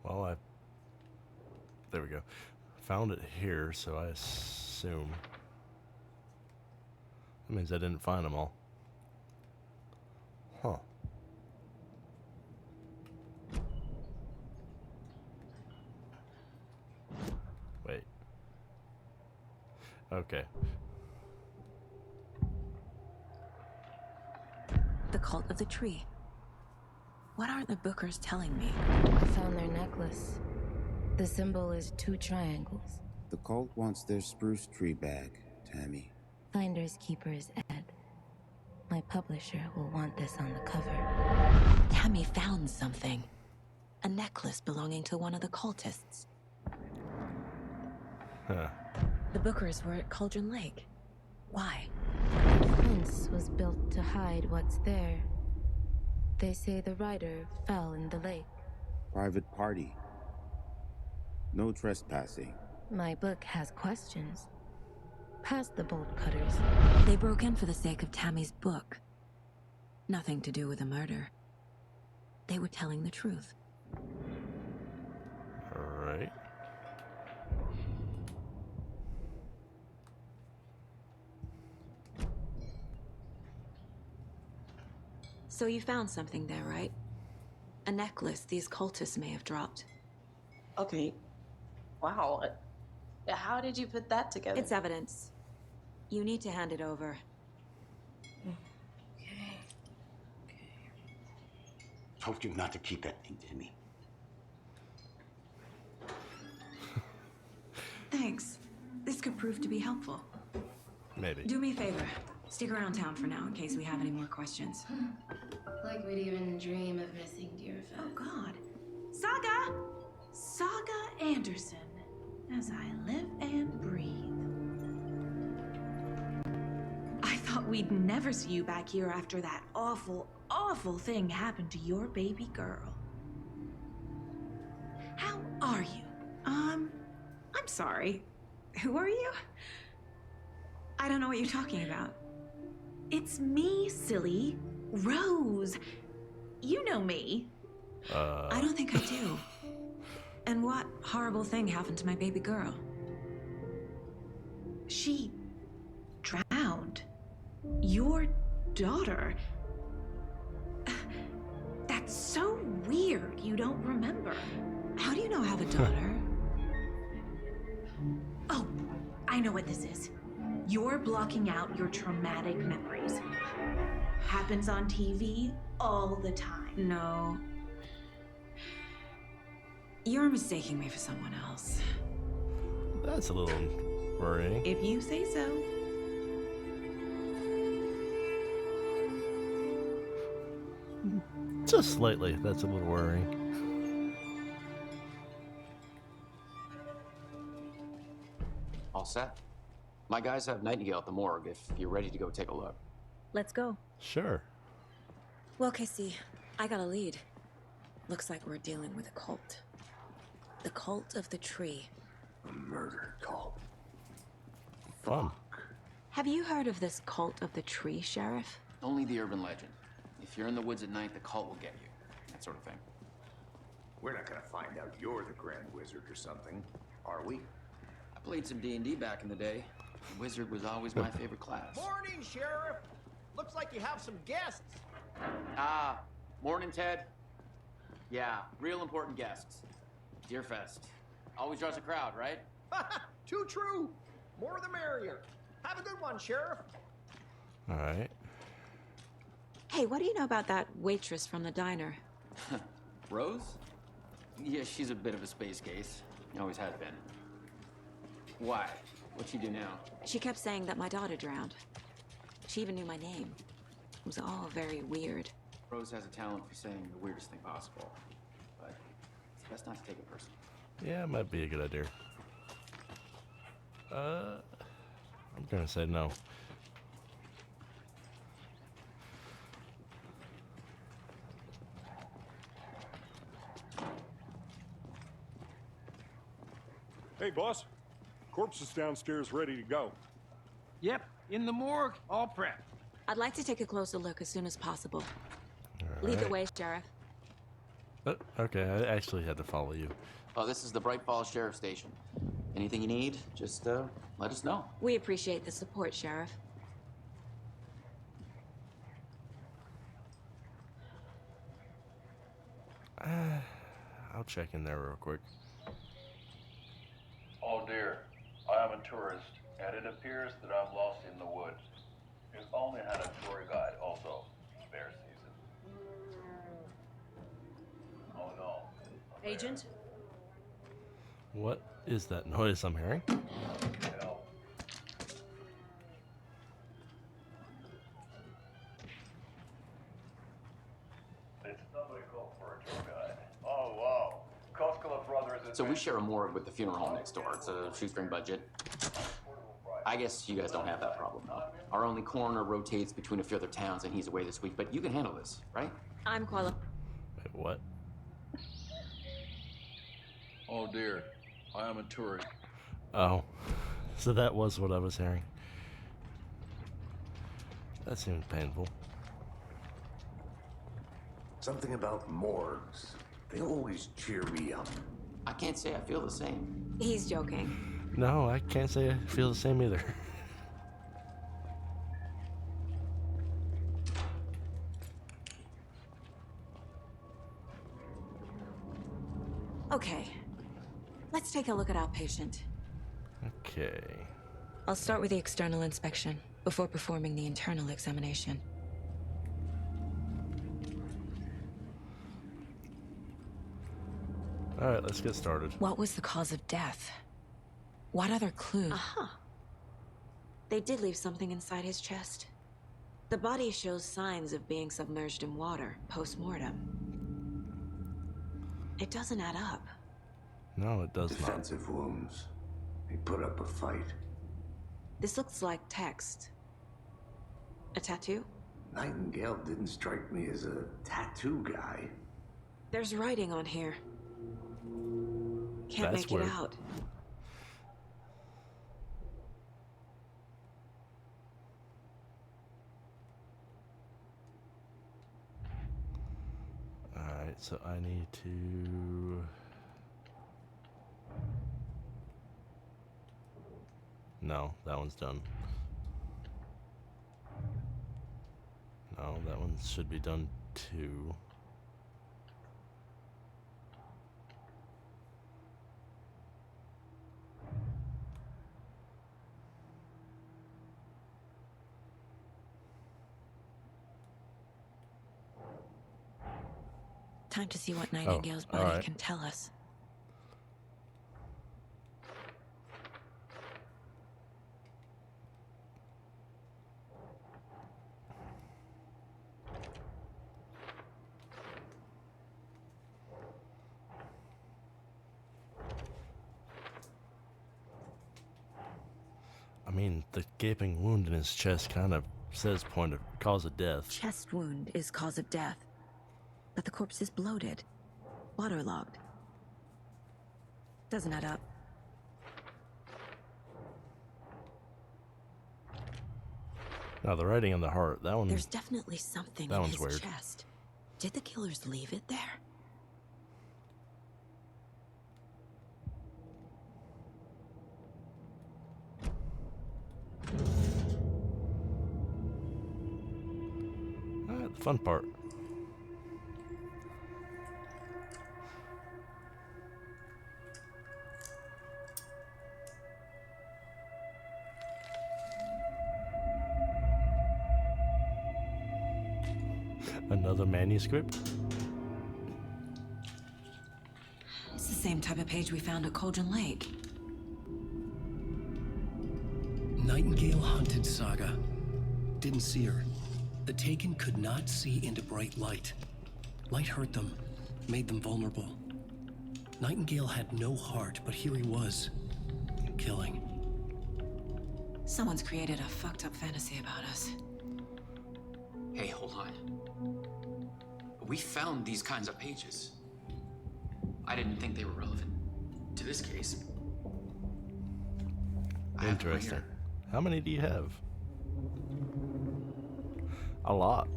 Well, there we go. Found it here, so I assume that means I didn't find them all. Huh. Wait. Okay. The cult of the tree. What aren't the Bookers telling me? I found their necklace. The symbol is 2 triangles. The cult wants their spruce tree back, Tammy. Finders keepers, Ed. My publisher will want this on the cover. Tammy found something. A necklace belonging to one of the cultists. Huh. The Bookers were at Cauldron Lake. Why? The fence was built to hide what's there. They say the rider fell in the lake. Private party. No trespassing. My book has questions. Past the bolt cutters. They broke in for the sake of Tammy's book. Nothing to do with a murder. They were telling the truth. Alright. So you found something there, right? A necklace these cultists may have dropped. Okay. Wow. How did you put that together? It's evidence. You need to hand it over. Told you not to keep that thing to me. Thanks. This could prove to be helpful. Maybe. Do me a favor. Stick around town for now in case we have any more questions. Like we'd even dream of missing Deerfest. Oh, God. Saga! Saga Anderson. As I live and breathe. I thought we'd never see you back here after that awful, awful thing happened to your baby girl. How are you? I'm sorry. Who are you? I don't know what you're talking about. It's me, silly. Rose. You know me. I don't think I do. And what horrible thing happened to my baby girl? She drowned. Your daughter. That's so weird you don't remember. How do you know I have a daughter? Oh, I know what this is. You're blocking out your traumatic memories. Happens on TV all the time. No. You're mistaking me for someone else. That's a little worrying. If you say so. Just slightly. That's a little worrying. All set? My guys have Nightingale at the morgue if you're ready to go take a look. Let's go. Sure. Well, Casey, I got a lead. Looks like we're dealing with a cult. The Cult of the Tree. A murder cult. Fun. Have you heard of this Cult of the Tree, Sheriff? Only the urban legend. If you're in the woods at night, the cult will get you. That sort of thing. We're not gonna find out you're the Grand Wizard or something, are we? I played some D&D back in the day. The Wizard was always my favorite class. Morning, Sheriff. Looks like you have some guests. Morning, Ted. Yeah, real important guests. Deerfest. Always draws a crowd, right? Too true. More the merrier. Have a good one, Sheriff. Alright. Hey, what do you know about that waitress from the diner? Rose? Yeah, she's a bit of a space case. Always has been. Why? What'd she do now? She kept saying that my daughter drowned. She even knew my name. It was all very weird. Rose has a talent for saying the weirdest thing possible. But it's best not to take it personally. Yeah, it might be a good idea. I'm gonna say no. Hey, boss. Corpse is downstairs ready to go. Yep, in the morgue, all prepped. I'd like to take a closer look as soon as possible. Lead the way, Sheriff. Okay, I actually had to follow you. Oh, this is the Bright Falls Sheriff Station. Anything you need, just let us know. We appreciate the support, Sheriff. I'll check in there real quick. Oh dear, I am a tourist, and it appears that I'm lost in the woods. We've only had a tour guide, also. Bear season. Oh no. Agent? What is that noise I'm hearing? Help. Did somebody call for a tour guide? Oh wow. Koskela Brothers is... So we share a morgue with the funeral home next door. It's a shoestring budget. I guess you guys don't have that problem, though. Our only coroner rotates between a few other towns, and he's away this week. But you can handle this, right? I'm qualified. Wait, what? Oh dear, I am a tourist. Oh, so that was what I was hearing. That seemed painful. Something about morgues. They always cheer me up. I can't say I feel the same. He's joking. No, I can't say I feel the same either. Okay, let's take a look at our patient. Okay. I'll start with the external inspection before performing the internal examination. Alright, let's get started. What was the cause of death? What other clue? Aha. They did leave something inside his chest. The body shows signs of being submerged in water post-mortem. It doesn't add up. No, it does not. Defensive wounds. He put up a fight. This looks like text. A tattoo? Nightingale didn't strike me as a tattoo guy. There's writing on here. Can't That's make weird. it out. Alright, so I need to... No, that one's done. No, that one should be done too. Time to see what Nightingale's body alright. can tell us. I mean, the gaping wound in his chest kind of says point of cause of death. Chest wound is cause of death, but the corpse is bloated, waterlogged. Doesn't add up. Now the writing on the heart, that one. There's definitely something that in one's his weird. chest. Did the killers leave it there? Alright, the fun part. Another manuscript? It's the same type of page we found at Cauldron Lake. Nightingale hunted Saga. Didn't see her. The Taken could not see into bright light. Light hurt them, made them vulnerable. Nightingale had no heart, but here he was, killing. Someone's created a fucked up fantasy about us. Hey, hold on. We found these kinds of pages. I didn't think they were relevant to this case. I have them right Interesting. here. How many do you have? A lot.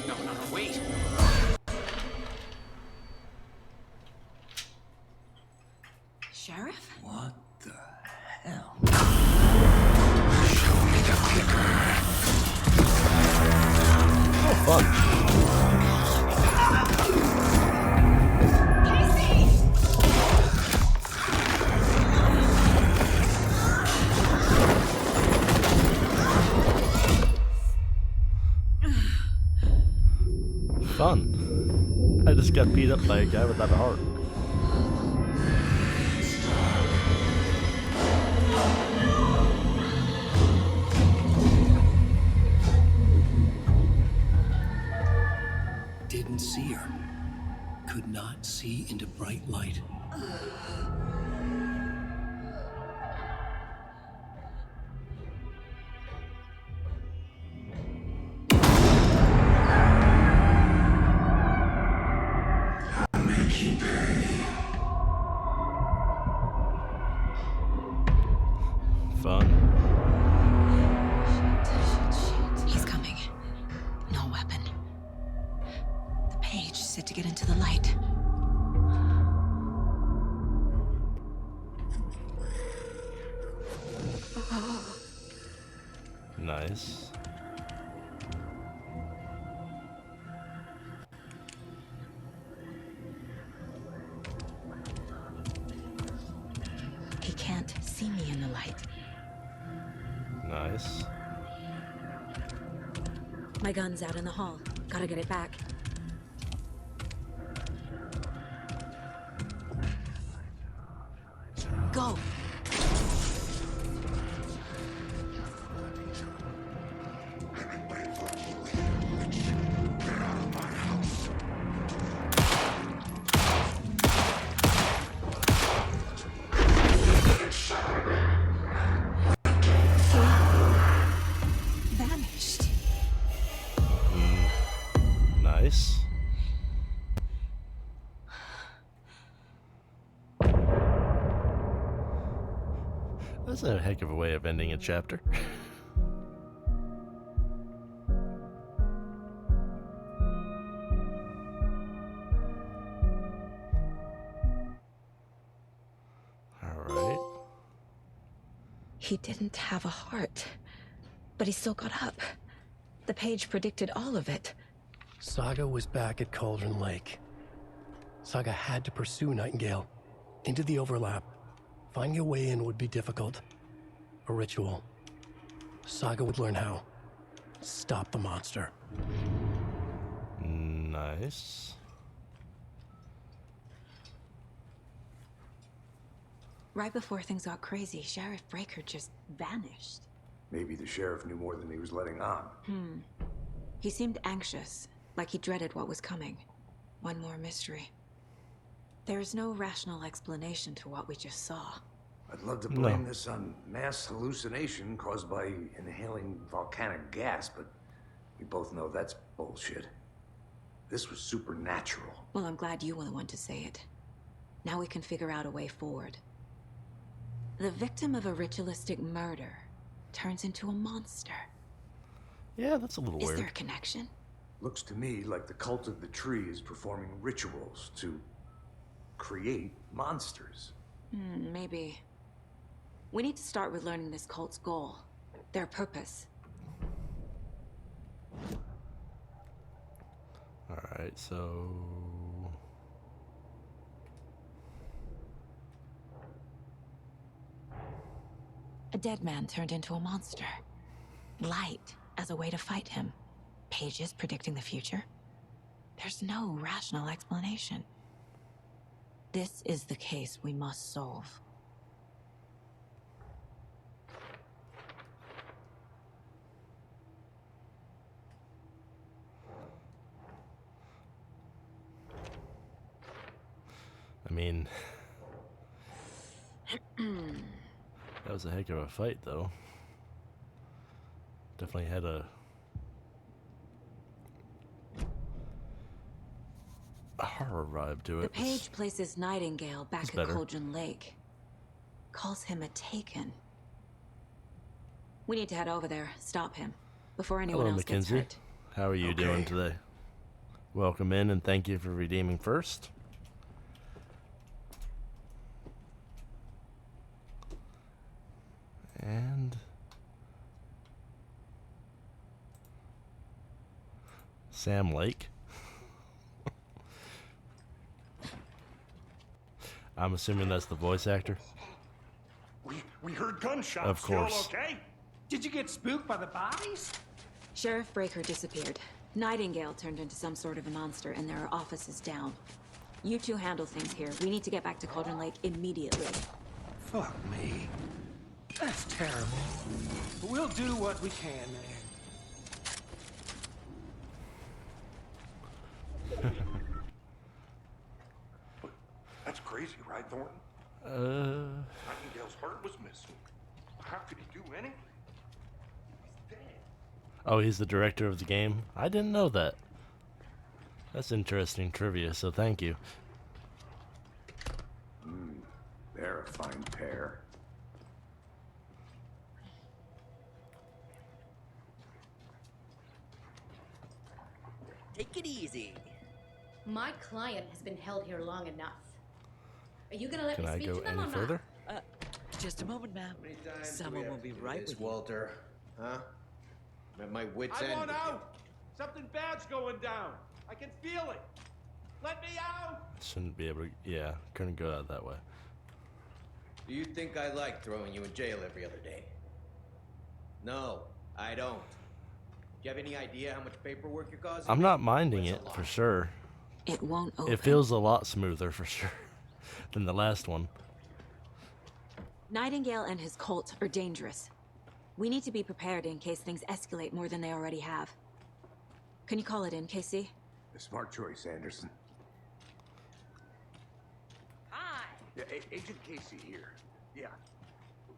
No, wait. Sheriff? What the hell? Show me the clicker. Oh, fun. Fun. I just got beat up by a guy without a heart. Didn't see her. Could not see into bright light. get into the light. Nice. He can't see me in the light. Nice. My gun's out in the hall. Gotta get it back. Go! Vanished. Nice. That's a heck of a way of ending a chapter. Alright. He didn't have a heart, but he still got up. The page predicted all of it. Saga was back at Cauldron Lake. Saga had to pursue Nightingale into the overlap. Finding a way in would be difficult. A ritual. Saga would learn how. Stop the monster. Nice. Right before things got crazy, Sheriff Breaker just vanished. Maybe the sheriff knew more than he was letting on. He seemed anxious, like he dreaded what was coming. One more mystery. There's no rational explanation to what we just saw. I'd love to blame this on mass hallucination caused by inhaling volcanic gas, but we both know that's bullshit. This was supernatural. Well, I'm glad you were the one to say it. Now we can figure out a way forward. The victim of a ritualistic murder turns into a monster. Yeah, that's a little Is weird. there a connection? Looks to me like the cult of the tree is performing rituals to create monsters. Maybe. We need to start with learning this cult's goal, their purpose. Alright, so... A dead man turned into a monster. Light as a way to fight him. Pages predicting the future. There's no rational explanation. This is the case we must solve. I mean... that was a heck of a fight, though. Definitely had a horror vibe to The it. page places Nightingale back It's at better. Cauldron Lake. Calls him a Taken. We need to head over there, stop him, before anyone Hello, else gets Mackenzie. hurt. How are you doing today? Welcome in and thank you for redeeming first. And Sam Lake. I'm assuming that's the voice actor. We heard gunshots. Of course. You all okay? Did you get spooked by the bodies? Sheriff Breaker disappeared. Nightingale turned into some sort of a monster, and there are offices down. You two handle things here. We need to get back to Cauldron Lake immediately. Fuck me. That's terrible. But we'll do what we can, man. That's crazy, right, Thornton? Nightingale's heart was missing. How could he do anything? Oh, he's the director of the game? I didn't know that. That's interesting trivia, so thank you. They're a fine pair. Take it easy. My client has been held here long enough. Are you gonna let Can me I speak go to them any or further? not? Just a moment, ma'am. Someone will be right with you. Walter, huh? I'm at my wit's end. I want with you. out! Something bad's going down. I can feel it. Let me out! Shouldn't be able to. Yeah, couldn't go out that way. Do you think I like throwing you in jail every other day? No, I don't. Do you have any idea how much paperwork you're causing? I'm not minding it for sure. It won't open. It feels a lot smoother for sure than the last one. Nightingale and his cult are dangerous. We need to be prepared in case things escalate more than they already have. Can you call it in, Casey? A smart choice, Anderson. Hi. Yeah, Agent Casey here. Yeah.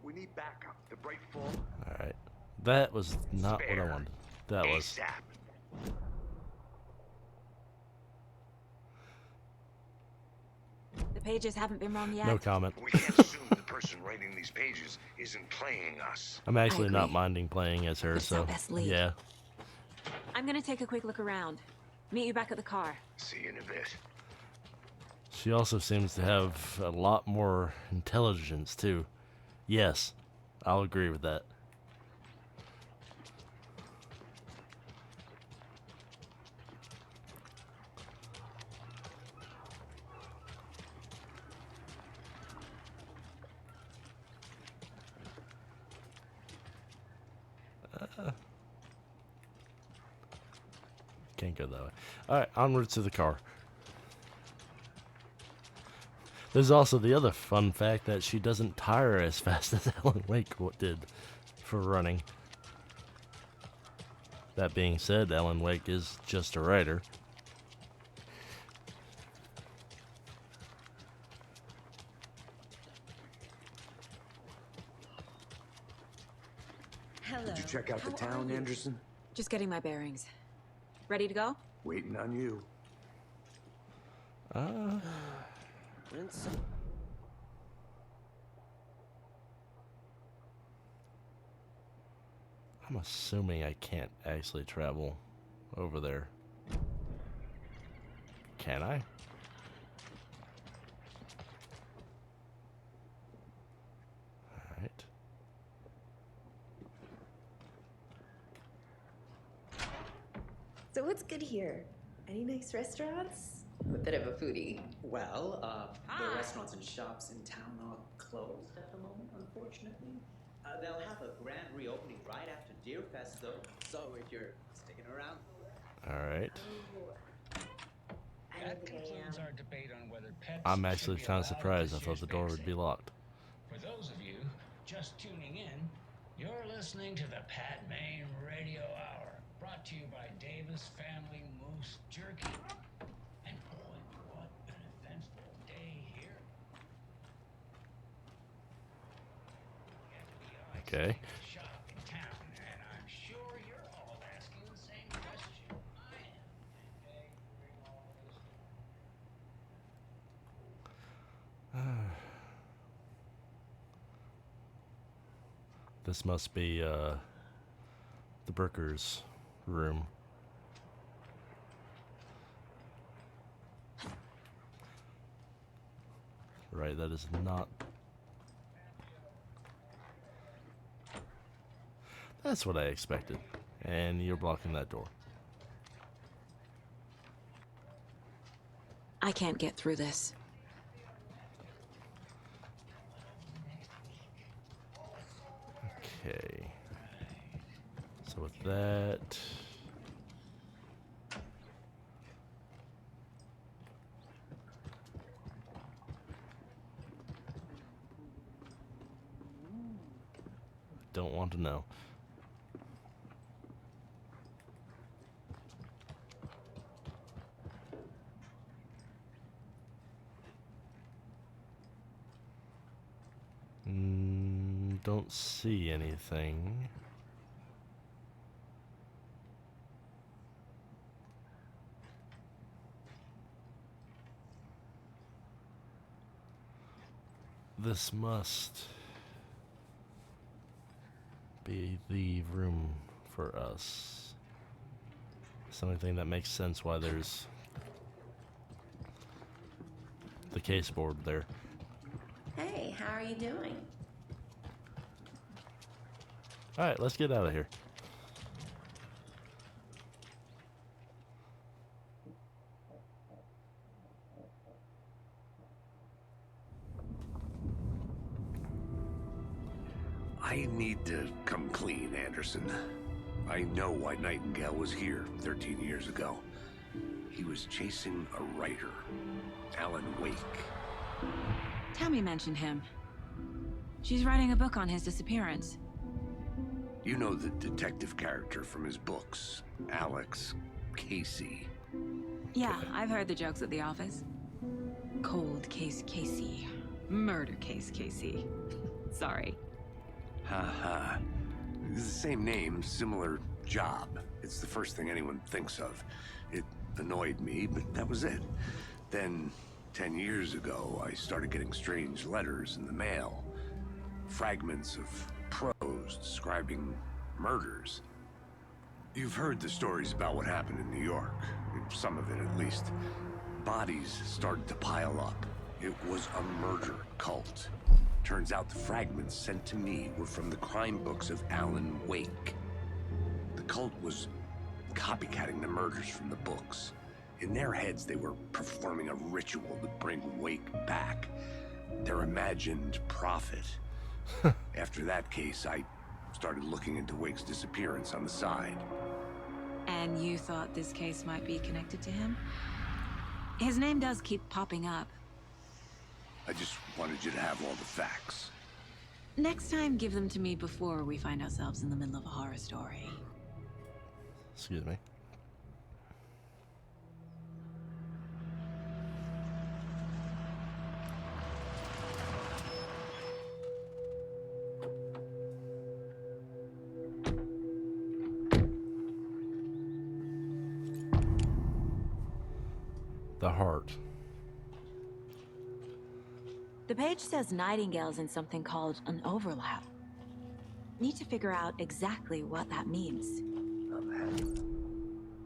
We need backup. The Bright Fall. Alright. That was not what I wanted. That was. The pages haven't been wrong yet. No comment. We can't assume the person writing these pages isn't playing us. I'm actually not minding playing as her, so yeah. I'm gonna take a quick look around. Meet you back at the car. See you in a bit. She also seems to have a lot more intelligence too. Yes, I'll agree with that. Can't go that way. Alright, onward to the car. There's also the other fun fact that she doesn't tire as fast as Alan Wake did for running. That being said, Alan Wake is just a writer. Hello. Did you check out the town, Anderson? Just getting my bearings. Ready to go? Waiting on you. I'm assuming I can't actually travel over there. Can I? Alright. So what's good here? Any nice restaurants? I'm a bit of a foodie. Well, the restaurants and shops in town are closed at the moment, unfortunately. They'll have a grand reopening right after Deer Fest, though. So if you're sticking around. Alright. That concludes our debate on whether pets I'm actually should be kind of allowed surprised. I this thought year's the door bake would be sale. locked. For those of you just tuning in, you're listening to the Pat Maine Radio Hour, brought to you by Davis Family Moose Jerky. And boy, what an eventful day here. Okay. Shop in town, and I'm sure you're all asking the same question. I am. Okay, bring all this. This must be the Brooker's room. Right, that is not. That's what I expected. And you're blocking that door. I can't get through this. Okay. So with that. Don't want to know. Don't see anything. This must be the room for us. It's the only thing that makes sense why there's the case board there. Hey, how are you doing? All right, let's get out of here. I need to come clean, Anderson. I know why Nightingale was here 13 years ago. He was chasing a writer, Alan Wake. Tammy mentioned him. She's writing a book on his disappearance. You know the detective character from his books, Alex Casey. Yeah, I've heard the jokes at the office. Cold case Casey. Murder case Casey. Sorry. Ha. It's the same name, similar job. It's the first thing anyone thinks of. It annoyed me, but that was it. Then, 10 years ago, I started getting strange letters in the mail. Fragments of prose describing murders. You've heard the stories about what happened in New York. Some of it, at least. Bodies started to pile up. It was a murder cult. Turns out the fragments sent to me were from the crime books of Alan Wake. The cult was copycatting the murders from the books. In their heads, they were performing a ritual to bring Wake back. Their imagined prophet. After that case, I started looking into Wake's disappearance on the side. And you thought this case might be connected to him? His name does keep popping up. I just wanted you to have all the facts. Next time, give them to me before we find ourselves in the middle of a horror story. Excuse me. The heart. The page says Nightingale's in something called an overlap. Need to figure out exactly what that means.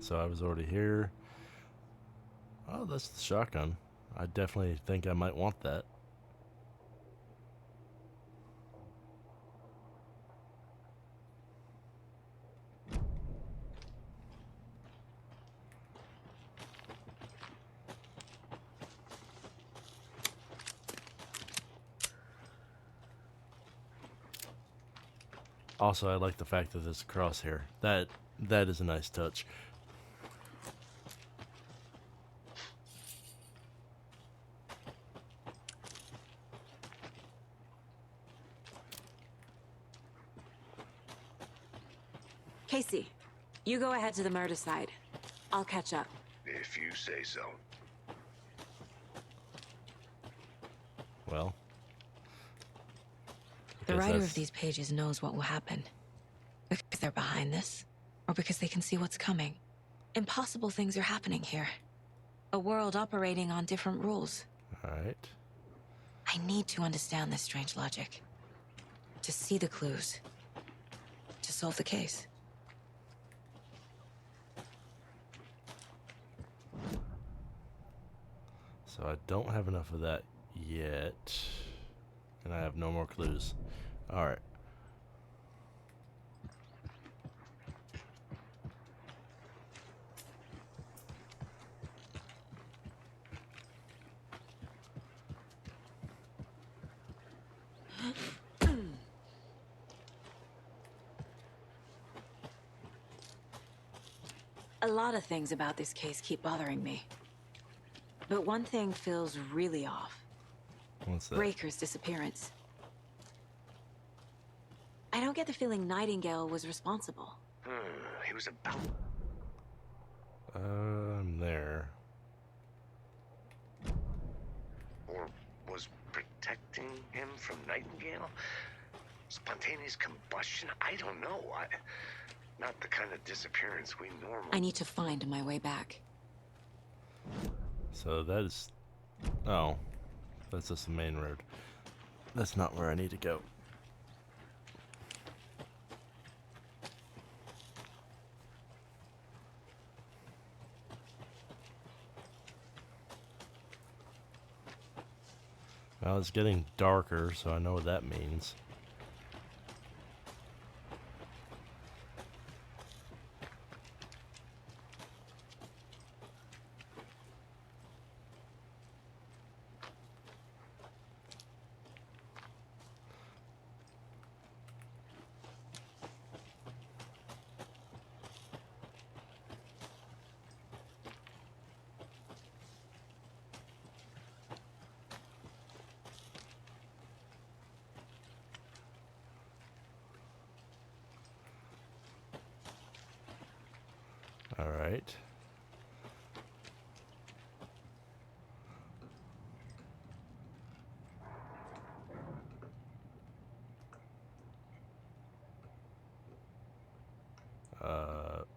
So I was already here. Oh, that's the shotgun. I definitely think I might want that. Also, I like the fact that there's a crosshair. That is a nice touch. Casey, you go ahead to the murder side. I'll catch up. If you say so. Well. The writer of these pages knows what will happen. Because they're behind this, or because they can see what's coming. Impossible things are happening here. A world operating on different rules. Alright. I need to understand this strange logic. To see the clues. To solve the case. So I don't have enough of that yet. And I have no more clues. Alright. A lot of things about this case keep bothering me. But one thing feels really off. What's that? Breaker's disappearance. I don't get the feeling Nightingale was responsible. He was about... I'm there. Or was protecting him from Nightingale? Spontaneous combustion? I don't know. Not the kind of disappearance we normally... I need to find my way back. So that is... Oh. That's just the main road. That's not where I need to go. Well, it's getting darker, so I know what that means. All right.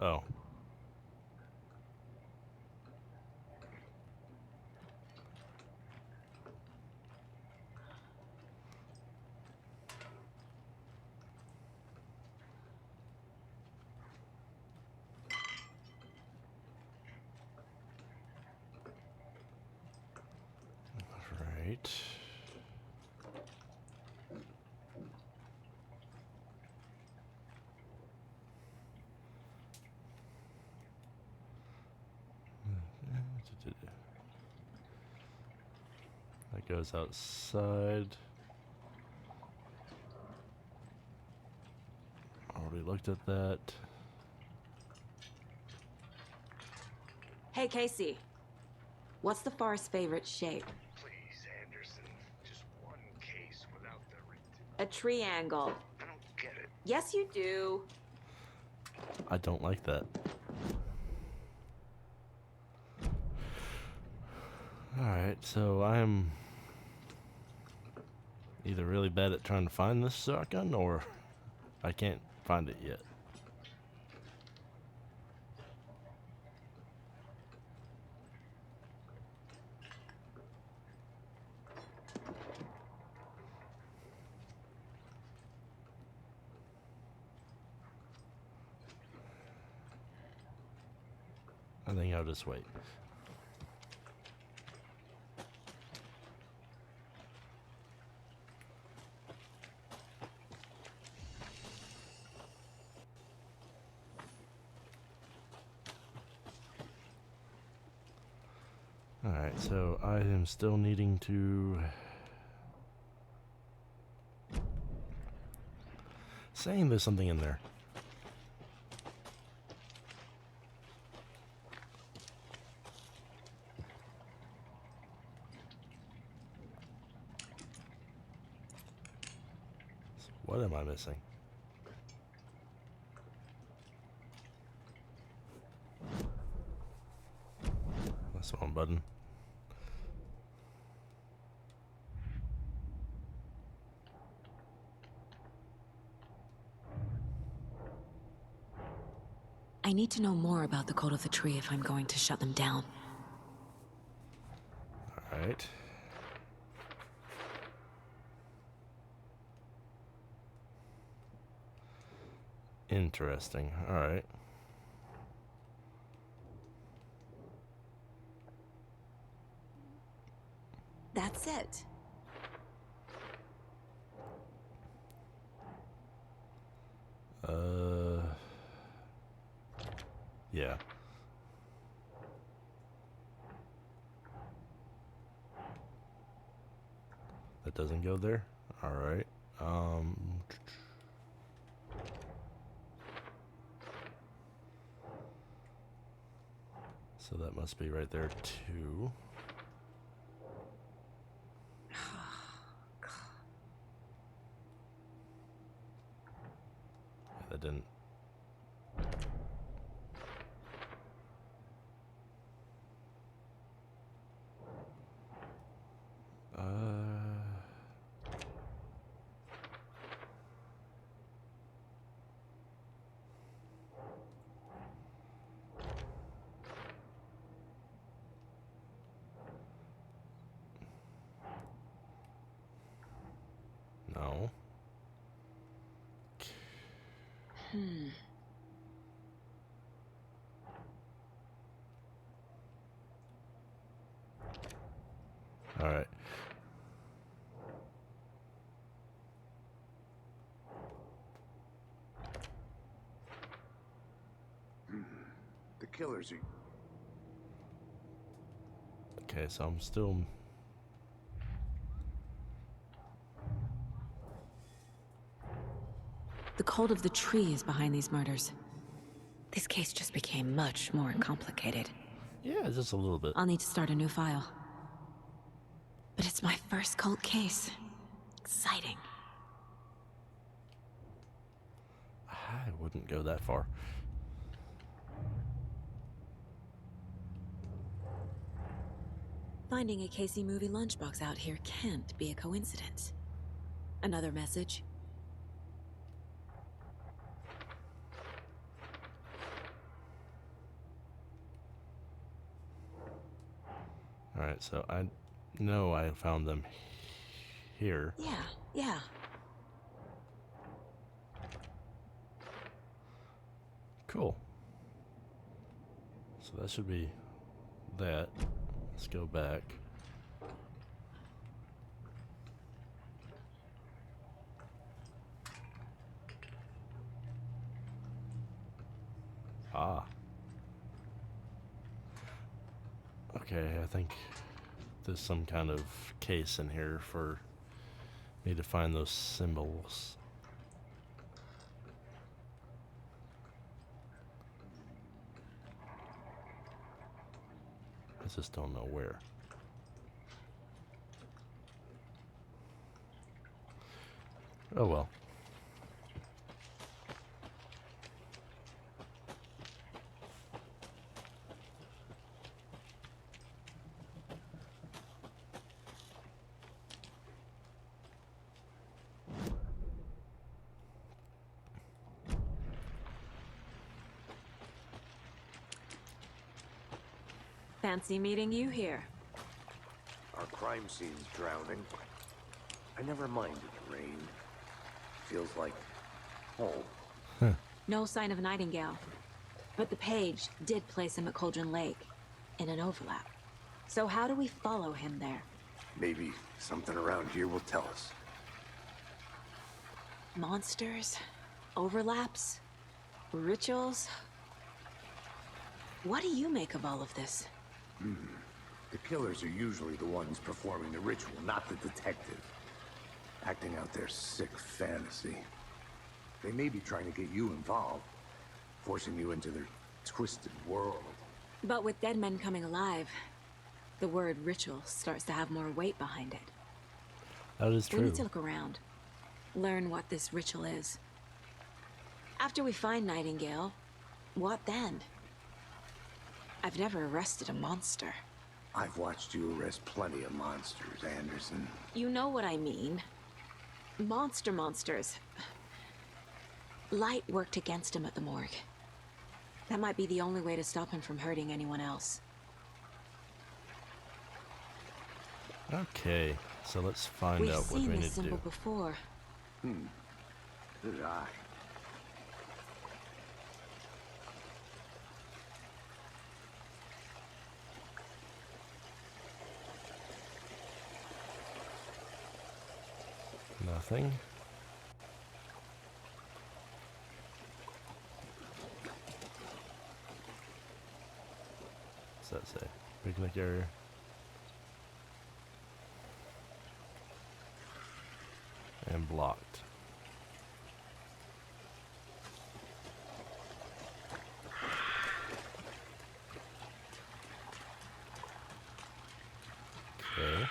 Oh. Right. That goes outside. Already looked at that. Hey, Casey. What's the Forest's favorite shape? Please, Anderson. Just one case without A triangle. I don't get it. Yes, you do. I don't like that. Alright, so I'm either really bad at trying to find this shotgun, or I can't find it yet. I think I'll just wait. Alright, so I am still needing to... Saying there's something in there. So what am I missing? That's the wrong button. I need to know more about the code of the tree if I'm going to shut them down. Alright. Interesting. Alright. That's it. Yeah. That doesn't go there? Alright. So that must be right there too. That didn't. No. All right. The killers are... Okay, so I'm still... The cult of the tree is behind these murders. This case just became much more complicated. Yeah, just a little bit. I'll need to start a new file. But it's my first cult case. Exciting. I wouldn't go that far. Finding a Casey movie lunchbox out here can't be a coincidence. Another message? Alright, so I know I found them here. Yeah. Cool. So that should be that. Let's go back. Ah. Okay, I think there's some kind of case in here for me to find those symbols. I just don't know where. Oh well. Fancy meeting you here. Our crime scene's drowning. I never minded the rain. Feels like home. No sign of Nightingale. But the page did place him at Cauldron Lake, in an overlap. So how do we follow him there? Maybe something around here will tell us. Monsters? Overlaps? Rituals? What do you make of all of this? The killers are usually the ones performing the ritual, not the detective. Acting out their sick fantasy. They may be trying to get you involved, forcing you into their twisted world. But with dead men coming alive, the word ritual starts to have more weight behind it. That is We true. need to look around, learn what this ritual is. After we find Nightingale, what then? I've never arrested a monster. I've watched you arrest plenty of monsters, Anderson. You know what I mean. Monsters. Light worked against him at the morgue. That might be the only way to stop him from hurting anyone else. Okay, so let's find We've out what we seen need this to symbol do. before. So did I. Nothing. What's that say? Picnic area. And blocked. Okay.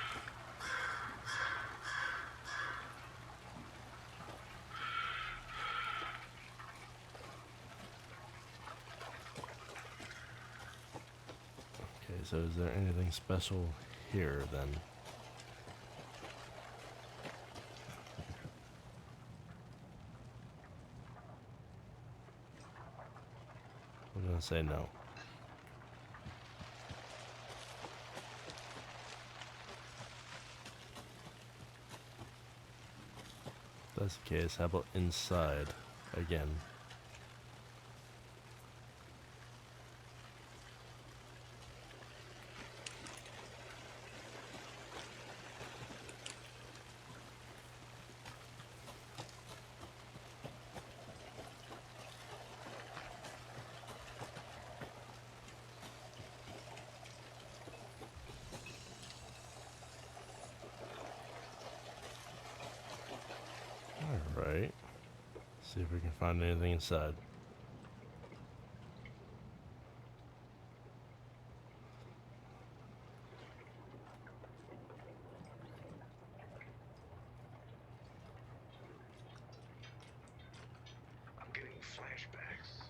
Okay, so is there anything special here then? I'm gonna say no. If that's the case, how about inside again? See if we can find anything inside. I'm getting flashbacks.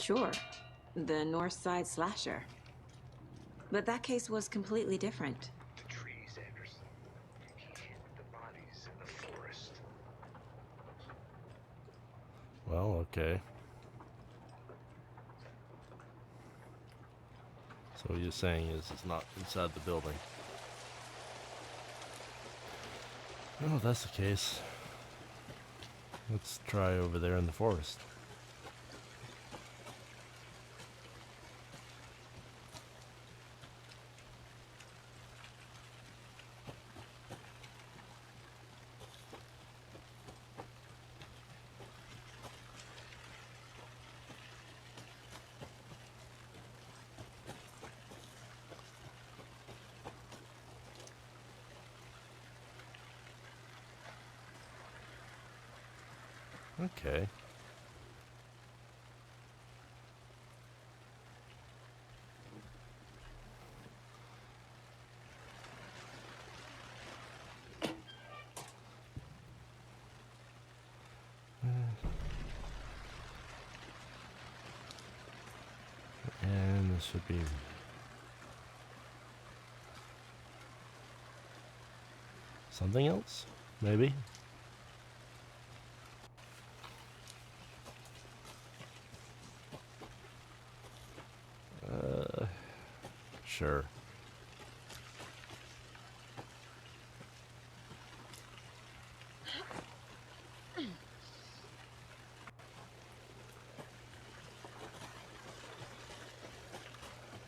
Sure. The North Side Slasher. But that case was completely different. The trees, Anderson. He hid the bodies in the forest. Well, okay. So what you're saying is it's not inside the building. Well, if that's the case, let's try over there in the forest. Okay. And this should be something else, maybe. Sure.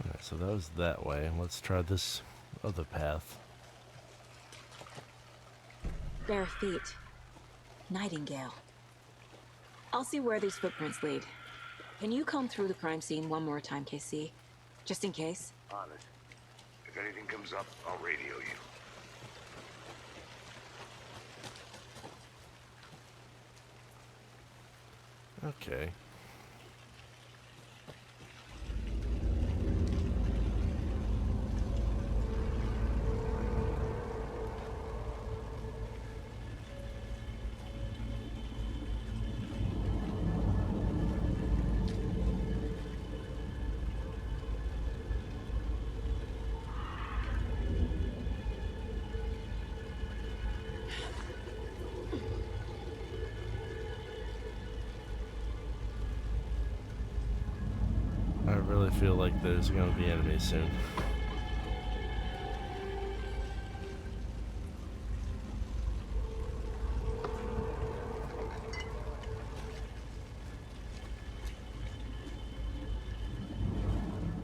Alright, so that was that way. Let's try this other path. Bare feet. Nightingale. I'll see where these footprints lead. Can you comb through the crime scene one more time, KC? Just in case? On it. If anything comes up, I'll radio you. Okay. I really feel like there's gonna be enemies soon.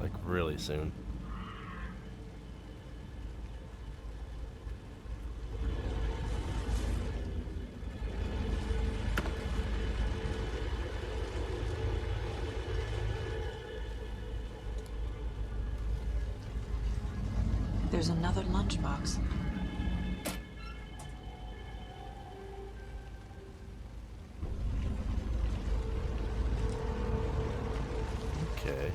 Like really soon. There's another lunchbox. Okay.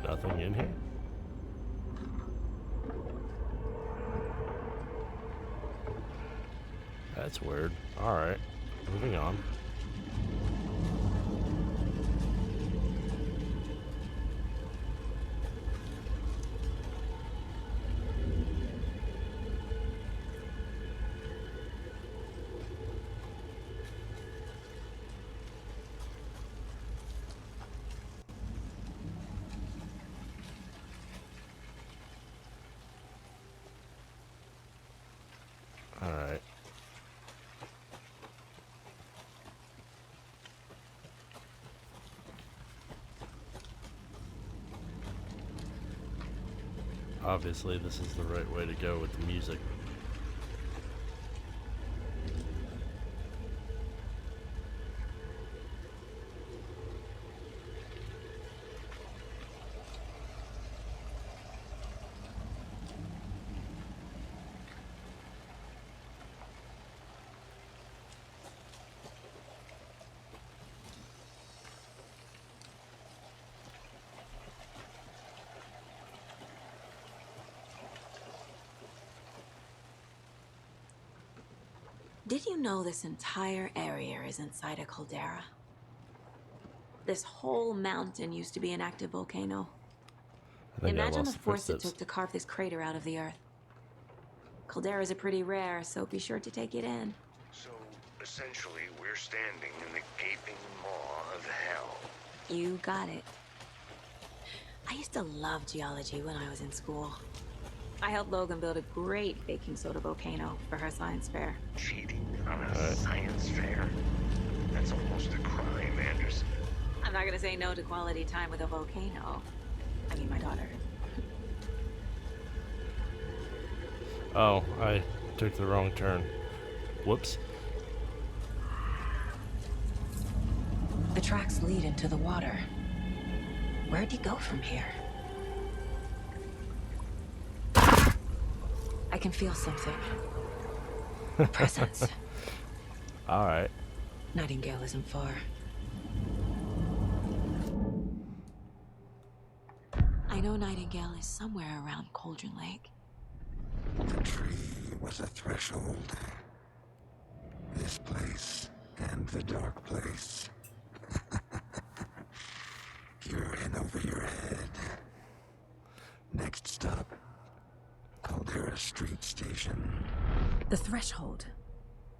Nothing in here? That's weird. Alright, moving on. Alright. Obviously, this is the right way to go with the music. Did you know this entire area is inside a caldera? This whole mountain used to be an active volcano. I think I Imagine the lost force it footsteps. took to carve this crater out of the earth. Calderas are pretty rare, so be sure to take it in. So, essentially, we're standing in the gaping maw of hell. You got it. I used to love geology when I was in school. I helped Logan build a great baking soda volcano for her science fair. Cheating on a science fair? That's almost a crime, Anderson. I'm not gonna say no to quality time with a volcano. I mean, my daughter. Oh, I took the wrong turn. Whoops. The tracks lead into the water. Where'd you go from here? I can feel something. A presence. Alright. Nightingale isn't far. I know Nightingale is somewhere around Cauldron Lake. The tree was a threshold. This place and the dark place. You're in over your head. Next stop, Caldera Street Station. The threshold.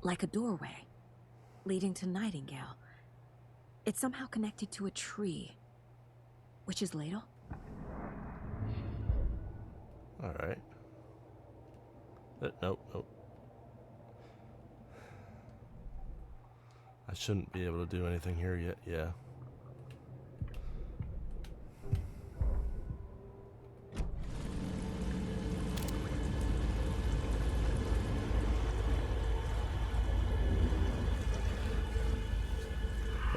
Like a doorway. Leading to Nightingale. It's somehow connected to a tree. Witch's Ladle? Alright. Nope, nope. I shouldn't be able to do anything here yet, yeah.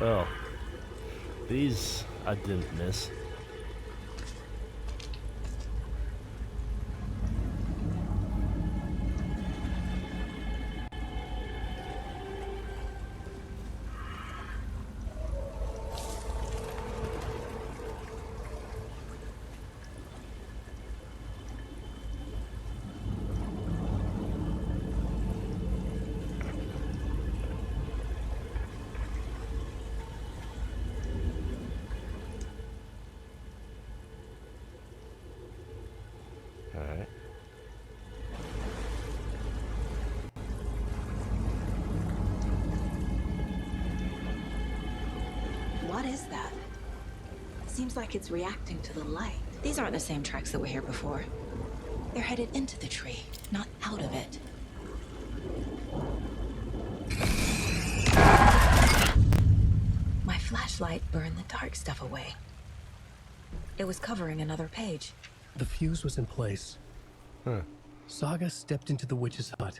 Well, these I didn't miss. Alright. What is that? Seems like it's reacting to the light. These aren't the same tracks that were here before. They're headed into the tree, not out of it. My flashlight burned the dark stuff away. It was covering another page. The fuse was in place. Huh. Saga stepped into the witch's hut.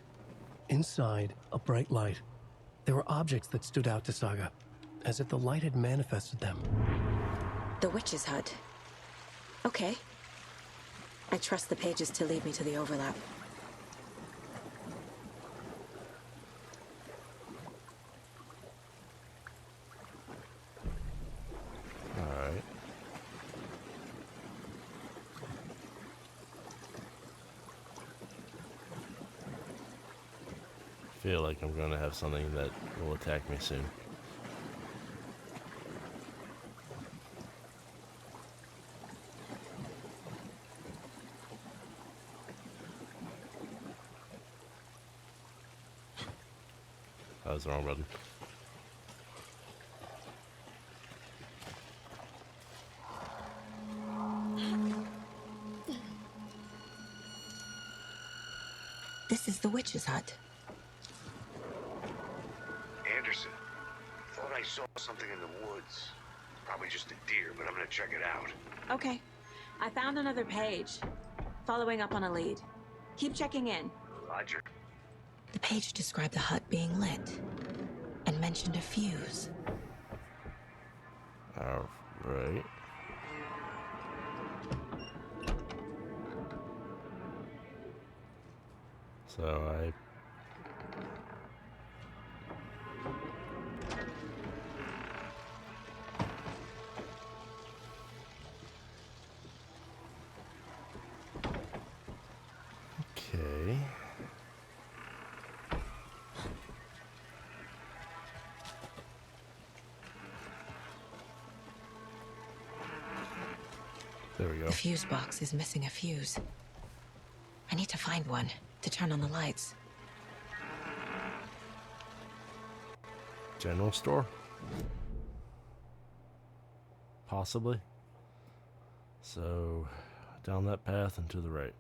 Inside, a bright light. There were objects that stood out to Saga, as if the light had manifested them. The witch's hut. Okay. I trust the pages to lead me to the overlap. Alright. Feel like I'm gonna have something that will attack me soon. That was the wrong button. This is the witch's hut. Anderson, thought I saw something in the woods. Probably just a deer, but I'm gonna check it out. Okay. I found another page. Following up on a lead. Keep checking in. Roger. The page described the hut being lit and mentioned a fuse. Alright. So I... Okay. There we go. The fuse box is missing a fuse. I need to find one to turn on the lights. General store? Possibly. So, down that path and to the right.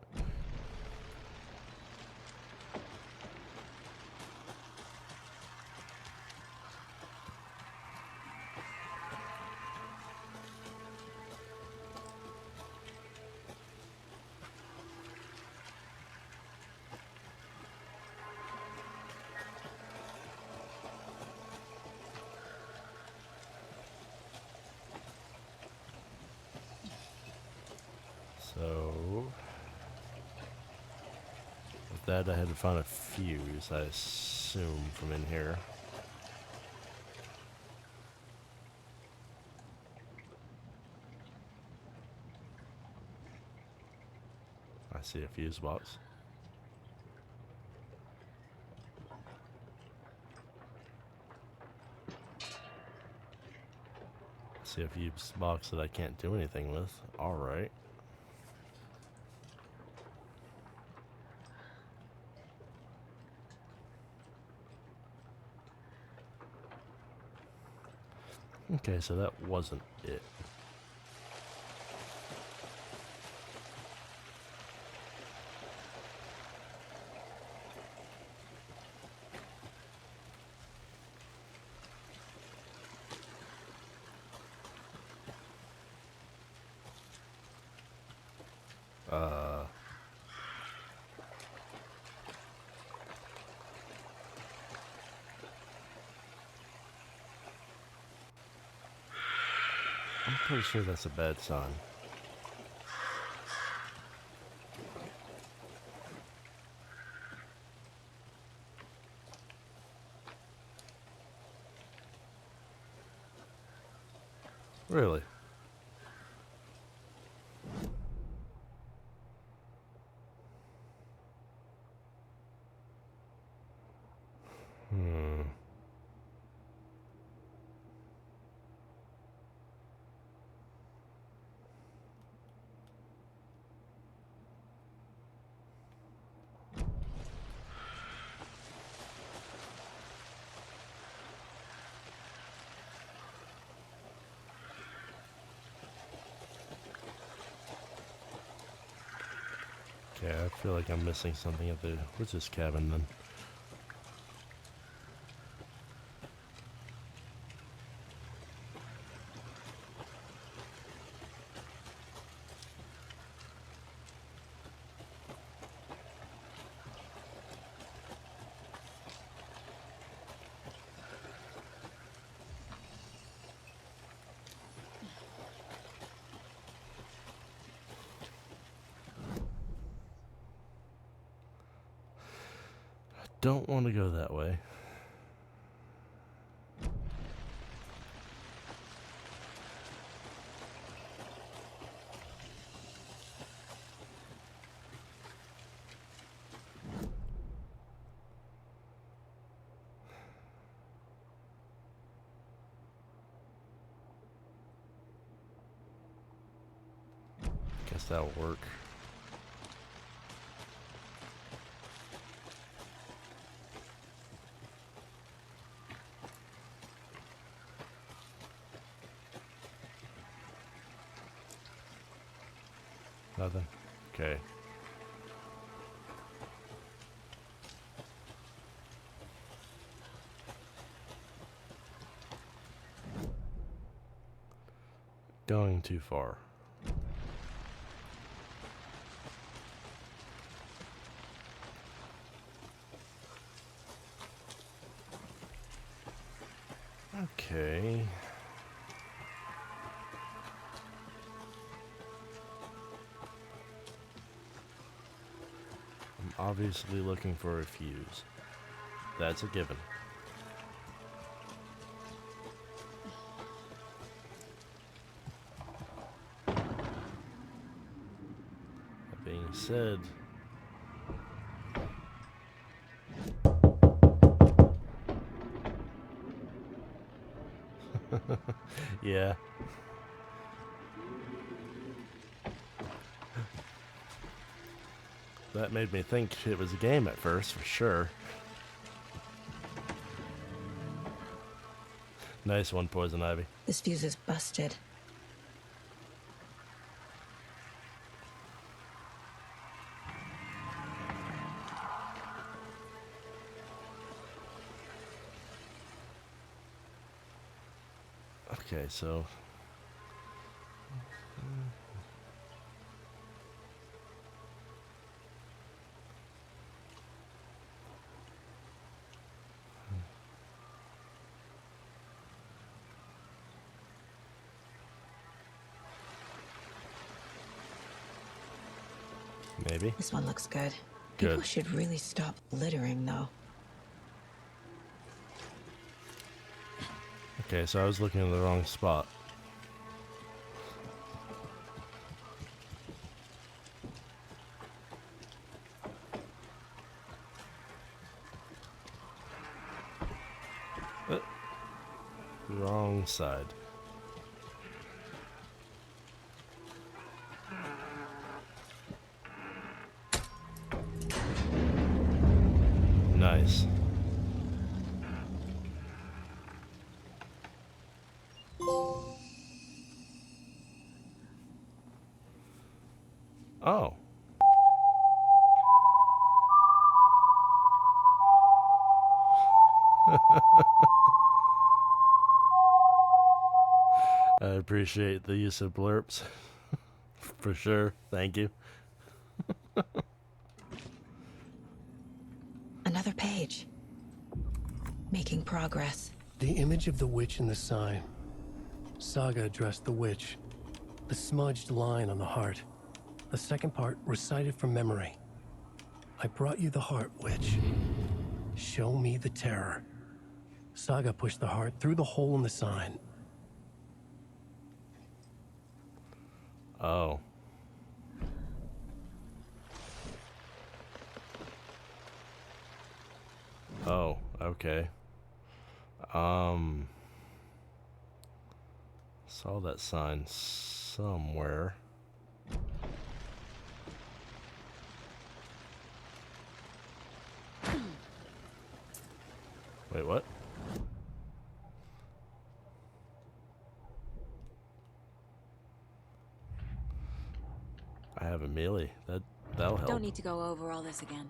So, with that, I had to find a fuse, I assume, from in here. I see a fuse box. I see a fuse box that I can't do anything with. Alright. Okay, so that wasn't it. I'm pretty sure that's a bad sign. Really? Okay, I feel like I'm missing something at the witch's cabin then. Don't want to go that way. Guess that'll work. Nothing? Okay. Going too far. Okay. I'm obviously looking for a fuse. That's a given. That being said, yeah. That made me think it was a game at first, for sure. Nice one, Poison Ivy. This fuse is busted. Okay, so... maybe. This one looks good. Good. People should really stop littering, though. Okay, so I was looking in the wrong spot. Wrong side. Nice. Oh. I appreciate the use of blurps. For sure. Thank you. Another page. Making progress. The image of the witch in the sign. Saga addressed the witch. The smudged line on the heart. The second part recited from memory. I brought you the heart, witch. Show me the terror. Saga pushed the heart through the hole in the sign. Oh. Oh, okay. Saw that sign somewhere. Wait, what? I have a melee. That'll help. Don't need to go over all this again.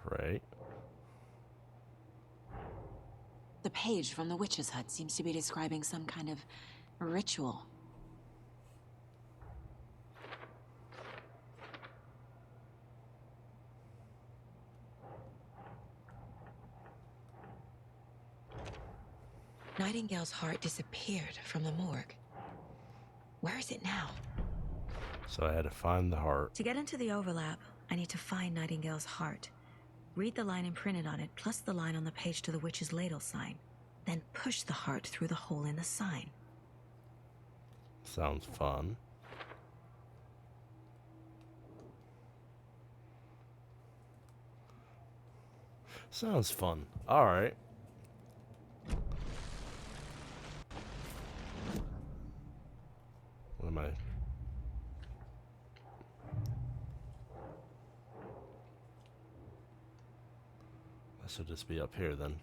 Alright. The page from the witch's hut seems to be describing some kind of ritual. Nightingale's heart disappeared from the morgue. Where is it now? So I had to find the heart. To get into the overlap, I need to find Nightingale's heart. Read the line imprinted on it, plus the line on the page to the witch's ladle sign. Then push the heart through the hole in the sign. Sounds fun. Sounds fun. Alright. What am I? This should just be up here then,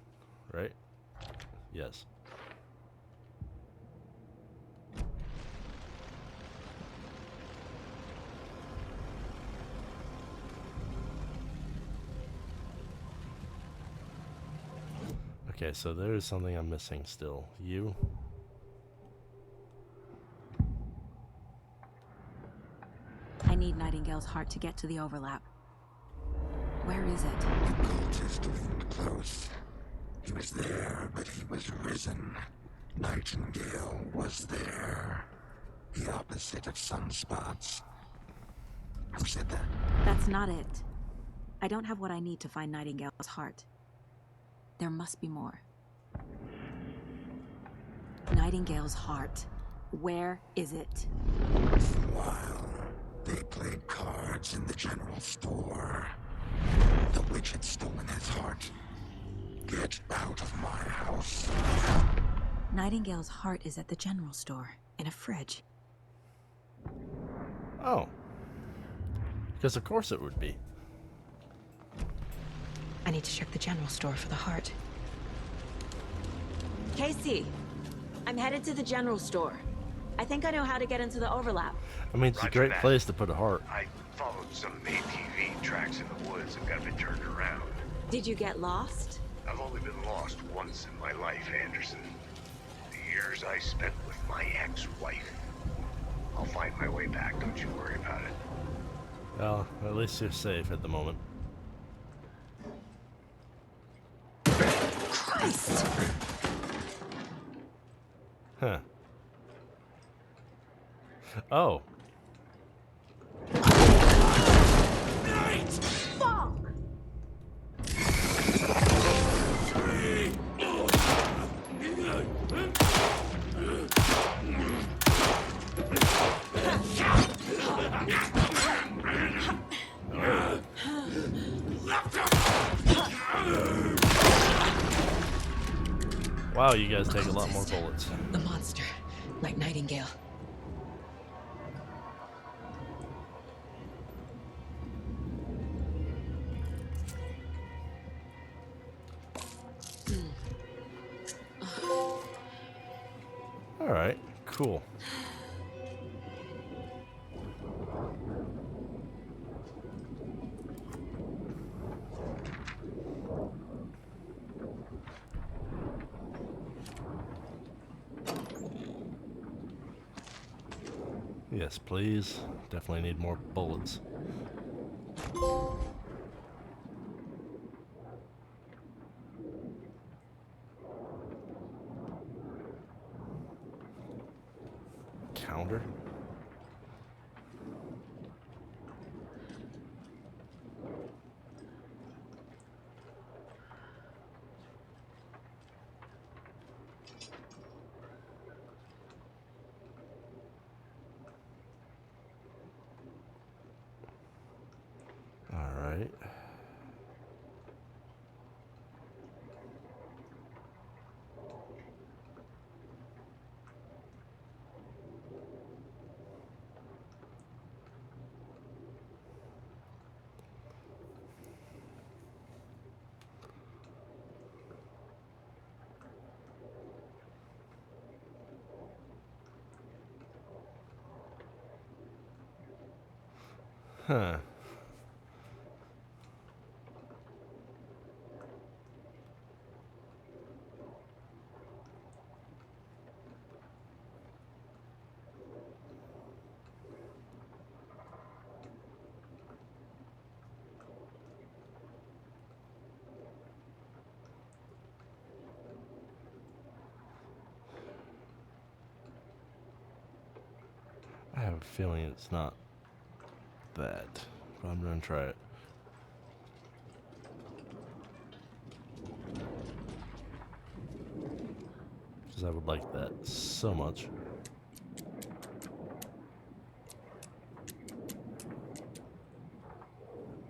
right? Yes. Okay, so there is something I'm missing still. You? Nightingale's heart to get to the overlap. Where is it? The cultist wasn't close. He was there, but he was risen. Nightingale was there. The opposite of sunspots. Who said that? That's not it. I don't have what I need to find Nightingale's heart. There must be more. Nightingale's heart. Where is it? For a while, they played cards in the general store. The witch had stolen his heart. Get out of my house. Nightingale's heart is at the general store, in a fridge. Oh. Because of course it would be. I need to check the general store for the heart. Casey! I'm headed to the general store. I think I know how to get into the overlap. I mean, it's a great place to put a heart. I followed some ATV tracks in the woods and got a bit turned around. Did you get lost? I've only been lost once in my life, Anderson. The years I spent with my ex-wife. I'll find my way back, don't you worry about it. Well, at least you're safe at the moment. Christ! Huh. Oh. Fuck! Wow, you guys take a lot more bullets. The monster, like Nightingale. Alright, cool. Yes, please. Definitely need more bullets. Counter? Alright. Huh. I have a feeling it's not that, but I'm gonna try it. Because I would like that so much.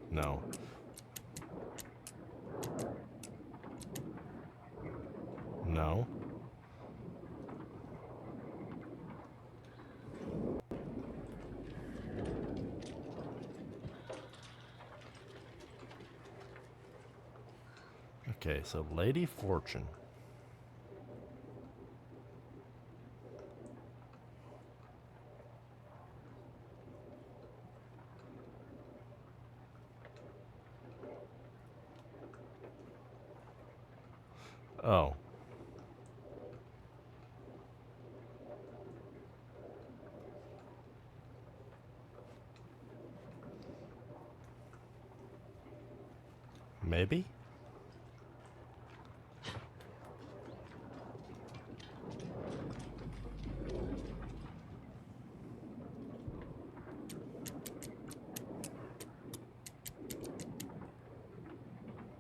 No. No. Okay, so Lady Fortune. Oh. Maybe?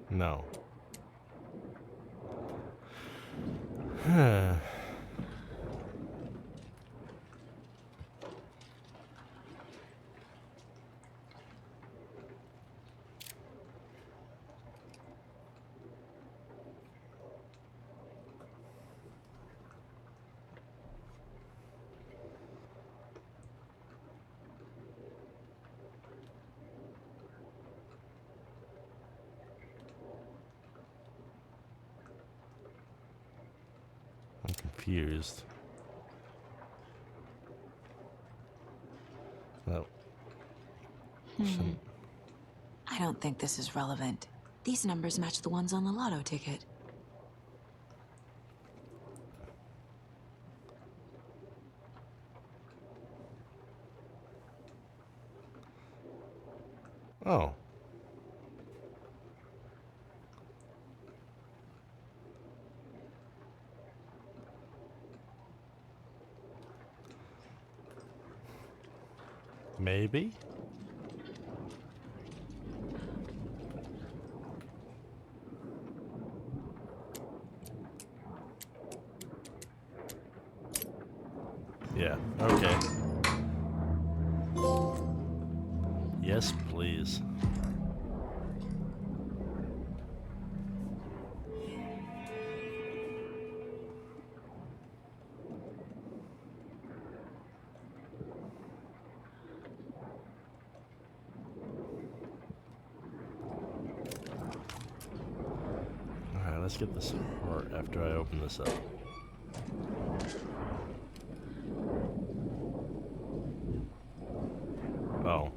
No. I'm confused. No. I don't think this is relevant. These numbers match the ones on the lotto ticket. Oh. Maybe? Yeah, okay. Yes, please. Alright, let's get this heart after I open this up. Oh.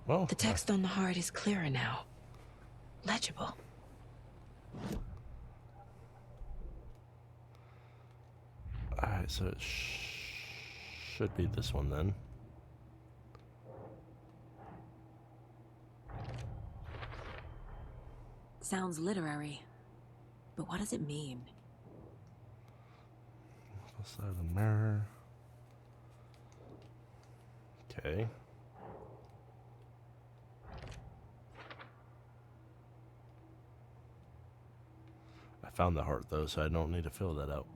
Well, the text on the heart is clearer now. Legible. Alright, so it should be this one then. Sounds literary. But what does it mean? Side of the mirror. Okay. I found the heart though, so I don't need to fill that out.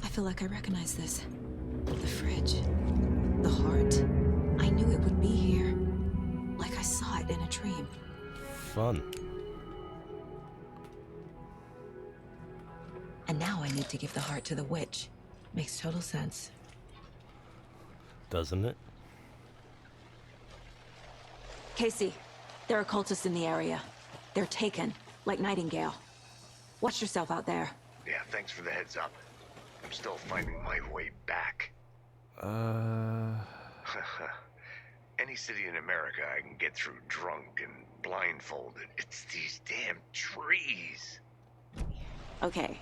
I feel like I recognize this. The fridge. The heart. I knew it would be here. Like I saw it in a dream. Fun. And now I need to give the heart to the witch. Makes total sense. Doesn't it? Casey, there are cultists in the area. They're taken, like Nightingale. Watch yourself out there. Yeah, thanks for the heads up. I'm still finding my way back. Any city in America I can get through drunk and blindfolded. It's these damn trees. Okay.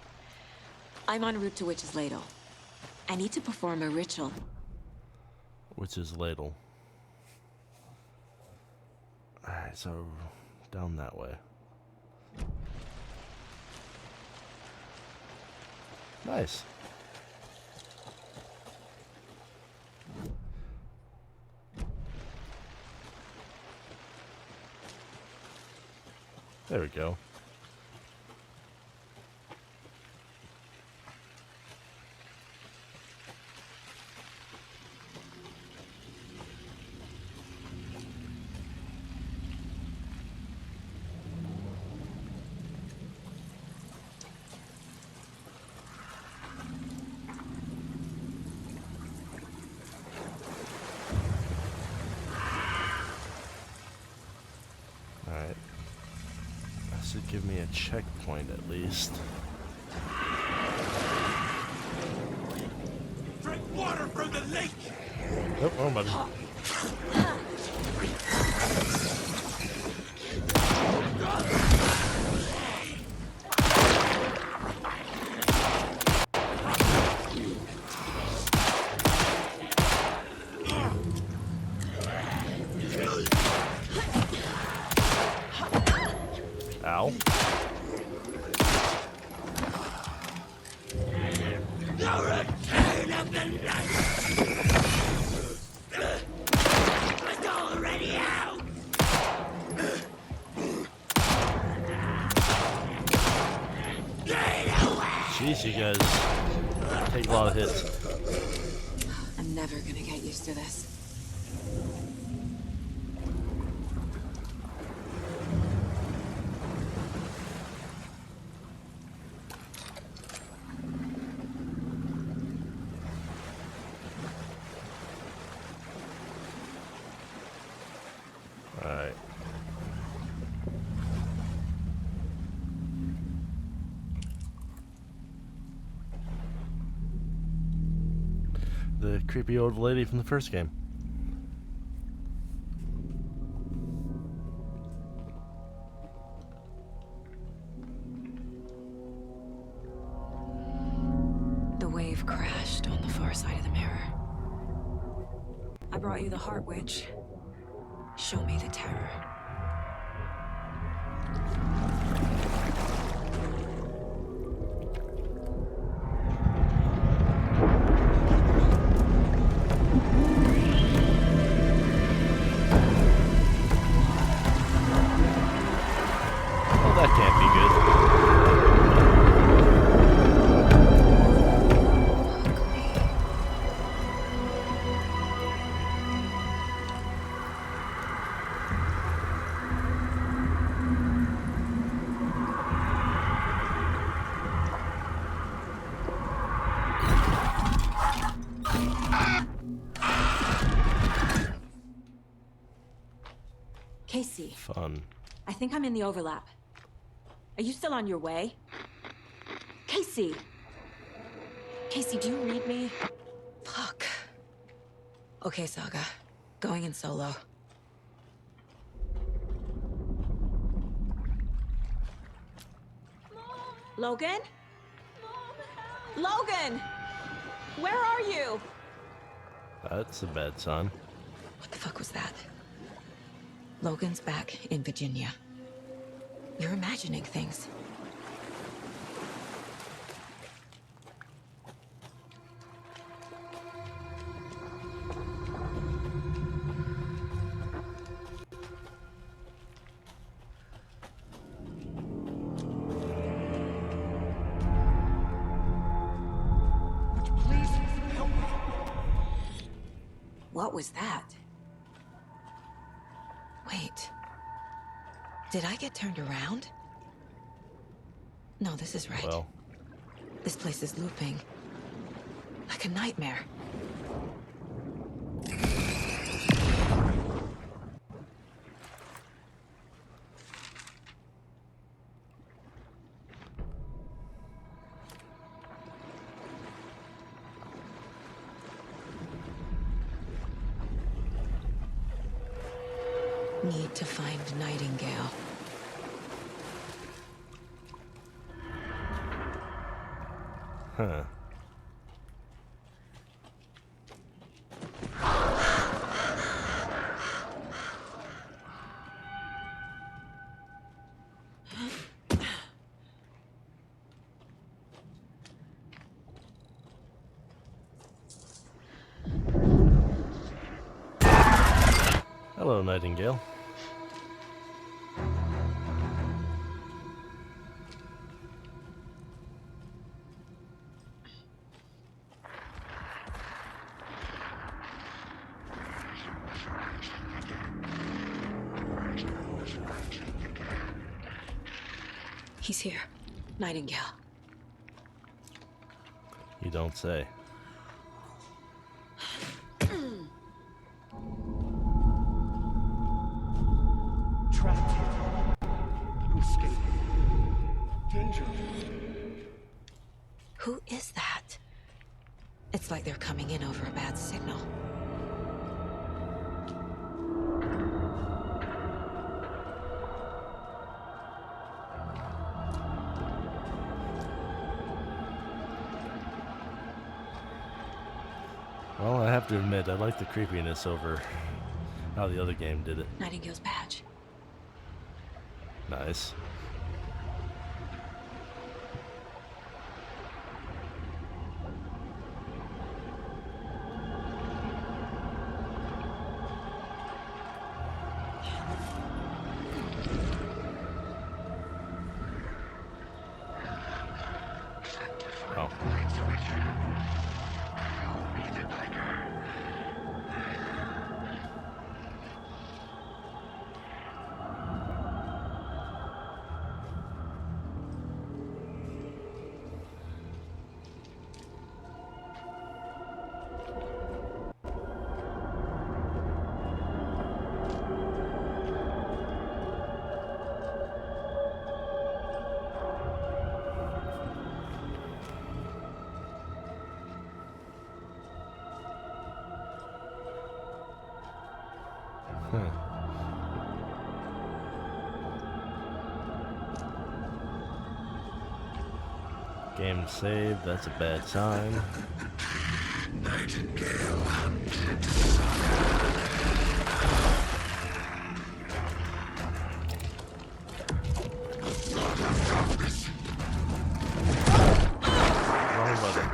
I'm en route to Witch's Ladle. I need to perform a ritual. Witch's Ladle. Alright, so down that way. Nice. There we go. Alright. That should give me a checkpoint at least. Drink water from the lake! Oh, wrong button. Ow. The return of the night was already out. Jeez, you guys take a lot of hits. I'm never gonna get used to this. Alright. The creepy old lady from the first game. The wave crashed on the far side of the mirror. I brought you the Heart Witch. Show me the terror. Oh, that can't be good. Casey, Fun. I think I'm in the overlap. Are you still on your way? Casey! Casey, do you read me? Fuck. Okay, Saga. Going in solo. Logan? Logan! Where are you? That's a bad sign. What the fuck was that? Logan's back in Virginia. You're imagining things. Please help me. What was that? Wait. Did I get turned around? No, this is right. Well, This place is looping. Like a nightmare. Need to find Nightingale. huh. Hello, Nightingale. He's here. Nightingale. You don't say. Trapped here. To escape. Danger. Who is that? It's like they're coming in over a bad signal. Well, I have to admit, I like the creepiness over how the other game did it. Nightingale's badge. Nice. Oh. Game saved, that's a bad sign. Nightingale hunted Wrong button.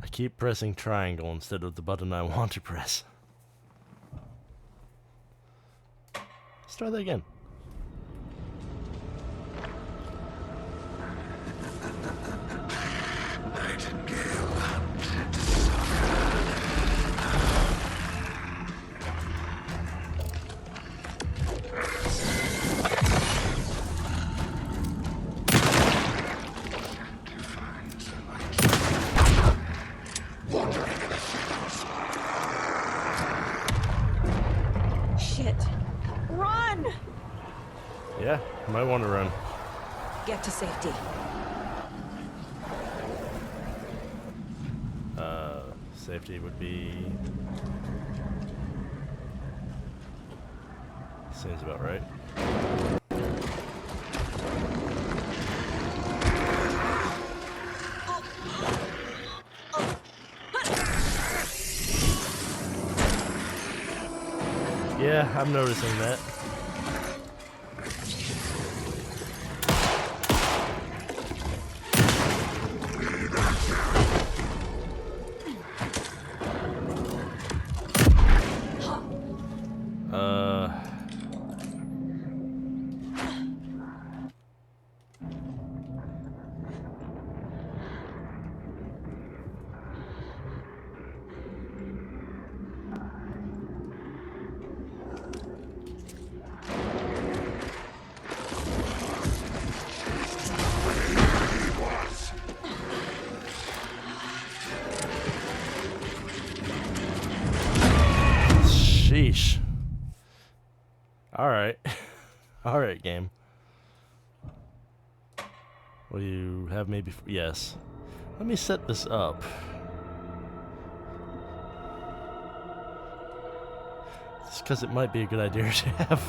I keep pressing triangle instead of the button I want to press. Let's try that again. Shit. Run! Yeah, might want to run. Get to safety. Safety would be... Seems about right. Yeah, I'm noticing that. Sheesh. Alright. Alright, game. Will you have me before? Yes. Let me set this up. Just because it might be a good idea to have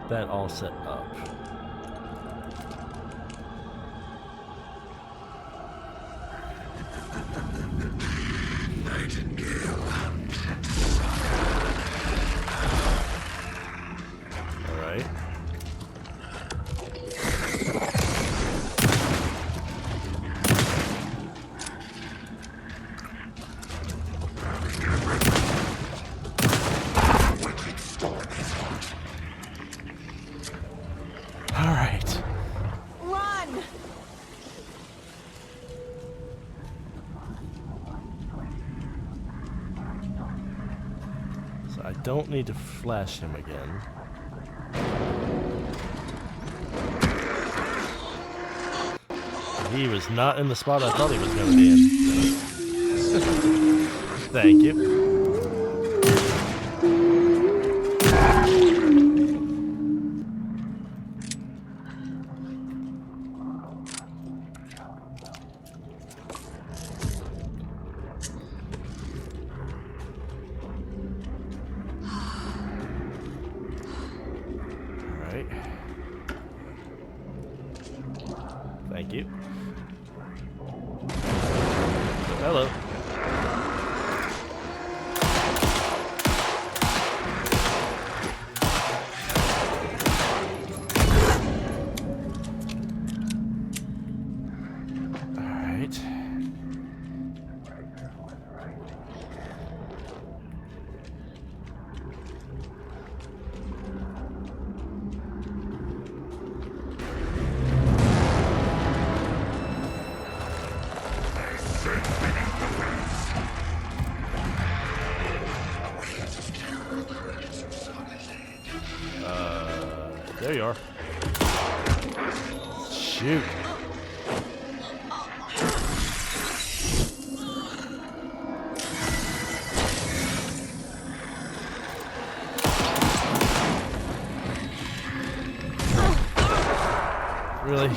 that all set up. Alright. Alright. Run! So I don't need to flash him again. He was not in the spot I thought he was going to be in. Thank you. Alright. Thank you. Hello. Alright. There you are. Shoot. Really?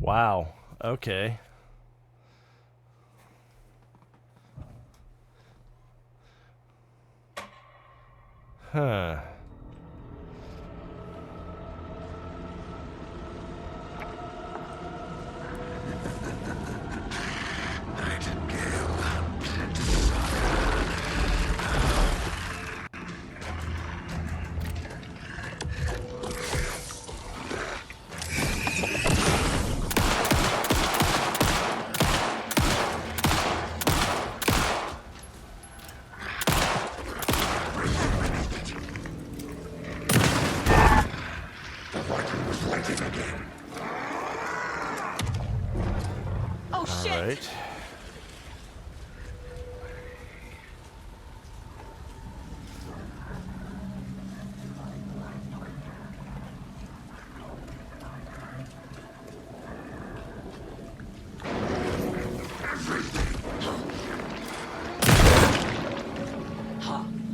Wow. Okay. Huh. Oh shit! All right.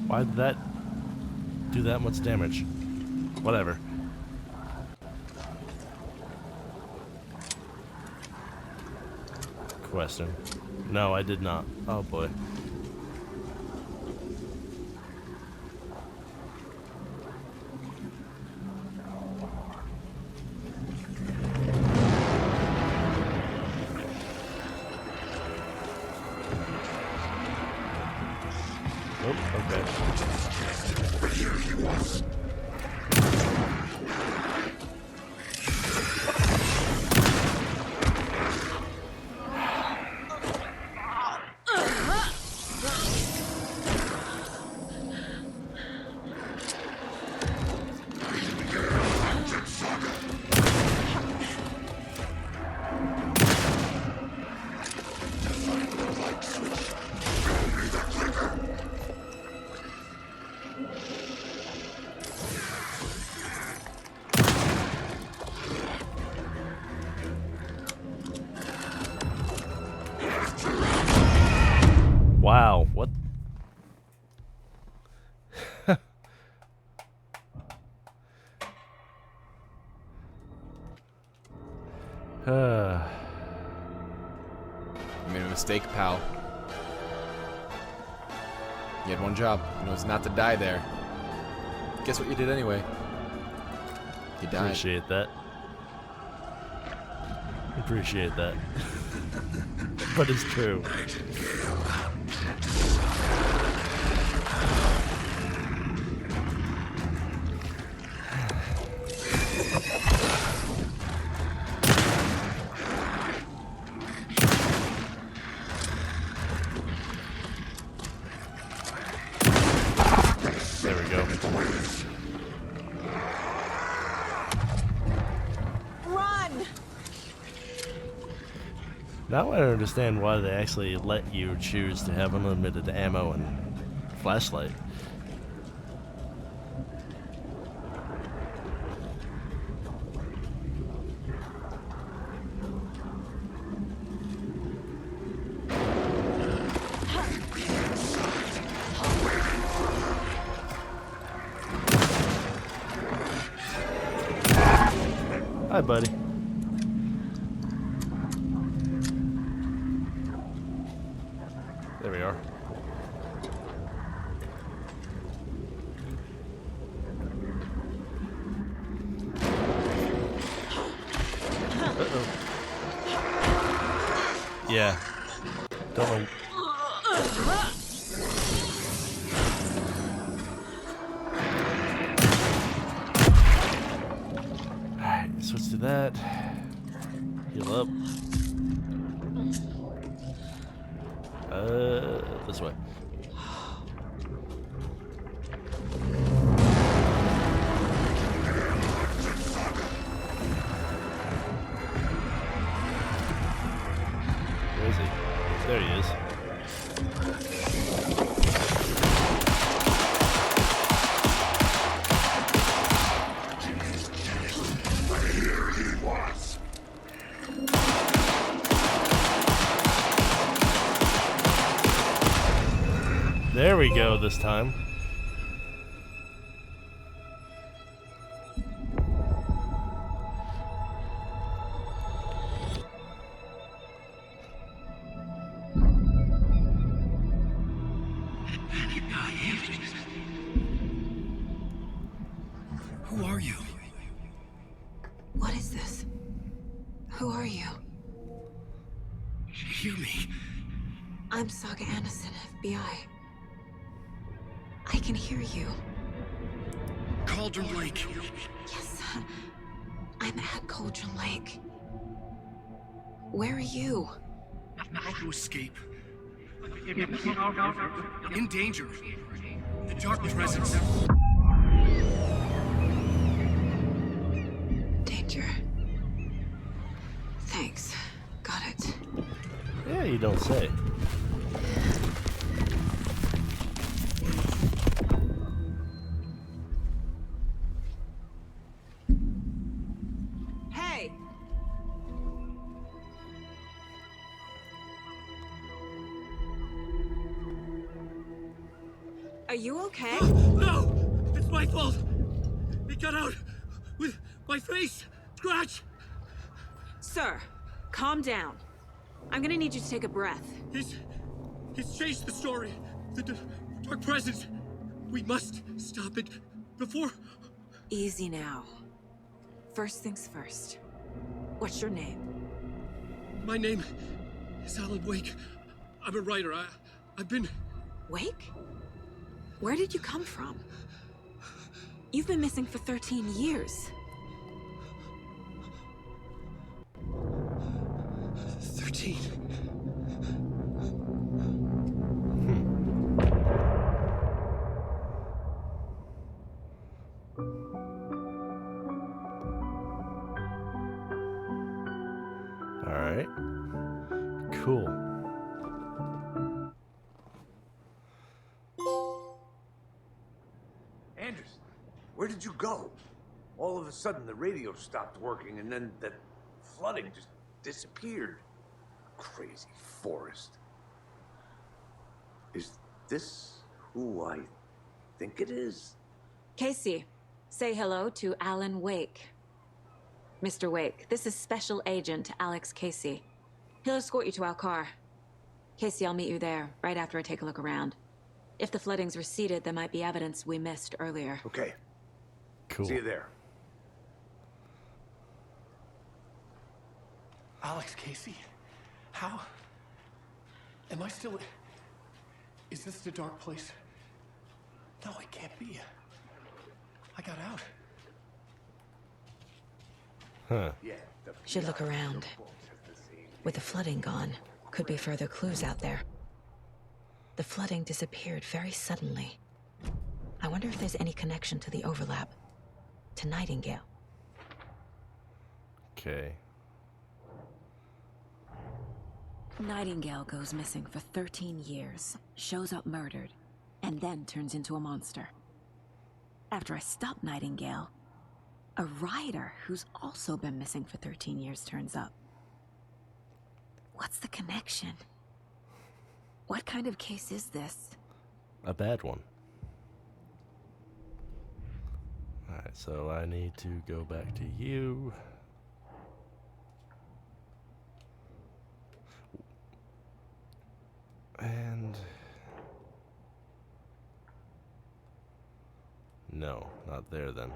Why did that do that much damage? Whatever. Question. No, I did not. Oh boy. Oh, okay. Here he was. Wow, what? You made a mistake, pal. You had one job, and it was not to die there. Guess what you did anyway? You died. Appreciate that. Appreciate that. But it's true. There we go. Run! Now I understand why they actually let you choose to have unlimited ammo and flashlight. Hi, buddy. There we are. Uh-oh. Yeah. Don't know. Alright, switch to that. Heal up. This way. was. There we go this time. Who are you? What is this? Who are you? Hear me. I'm Saga Anderson, FBI. I can hear you. Cauldron Lake. Yes, I'm at Cauldron Lake. Where are you? How to escape. In danger. The Dark Presence. Danger. Thanks. Got it. Yeah, you don't say. Hey! Are you okay? No! It's my fault! It got out with my face! Scratch! Sir, calm down. I'm gonna need you to take a breath. He's changed the story. The Dark Presence. We must stop it before... Easy now. First things first. What's your name? My name is Alan Wake. I'm a writer. I've been... Wake? Where did you come from? You've been missing for 13 years. 13. All right. Cool. Anderson, where did you go? All of a sudden, the radio stopped working, and then that flooding just disappeared. Crazy forest. Is this who I think it is? Casey, say hello to Alan Wake. Mr. Wake, this is Special Agent Alex Casey. He'll escort you to our car. Casey, I'll meet you there, right after I take a look around. If the flooding's receded, there might be evidence we missed earlier. Okay. Cool. See you there. Alex Casey? How? Am I still... Is this the dark place? No, it can't be. I got out. Huh. Should look around. With the flooding gone, could be further clues out there. The flooding disappeared very suddenly. I wonder if there's any connection to the overlap. To Nightingale. Okay. Nightingale goes missing for 13 years, shows up murdered, and then turns into a monster. After I stop Nightingale, a writer who's also been missing for 13 years turns up. What's the connection? What kind of case is this? A bad one. Alright, so I need to go back to you. And... no, not there then.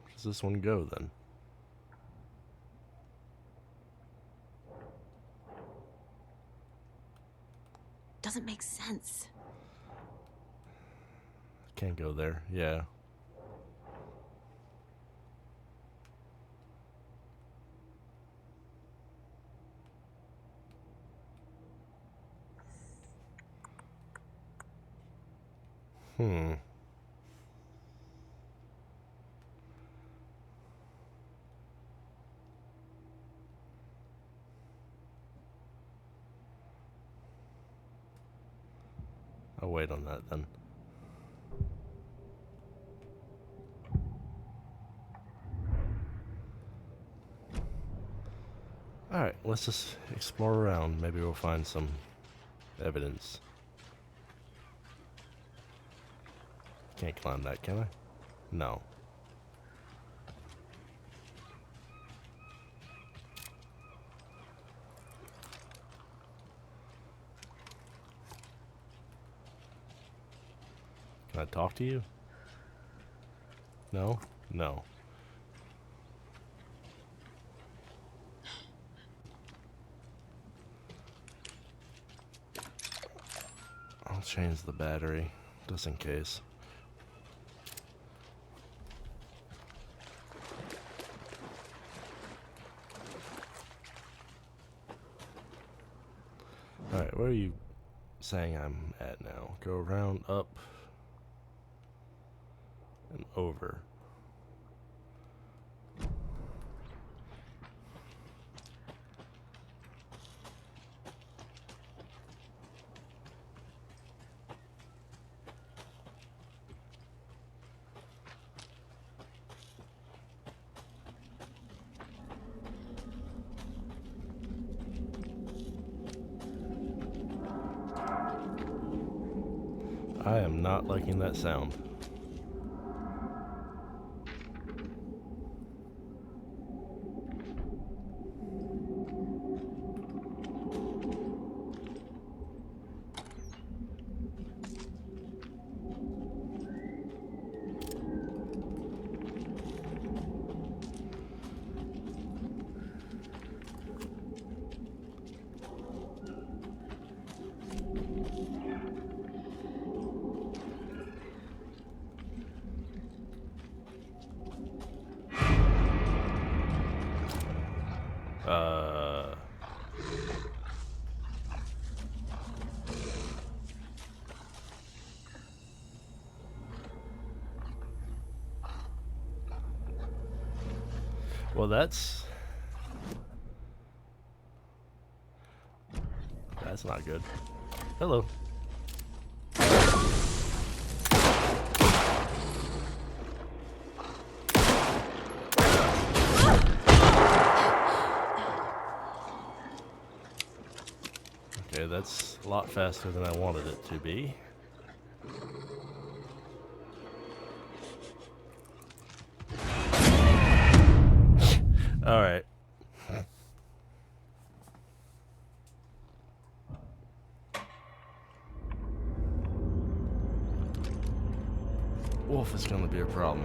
Where does this one go then? Doesn't make sense. Can't go there, yeah. wait on that then. Alright, let's just explore around. Maybe we'll find some evidence. Can't climb that, can I? No. Can I talk to you? No? No. I'll change the battery, just in case. Alright, where are you saying I'm at now? Go around, up, and over. I am not liking that sound. Well, that's not good. Hello. Okay, that's a lot faster than I wanted it to be. All right. Wolf is going to be a problem.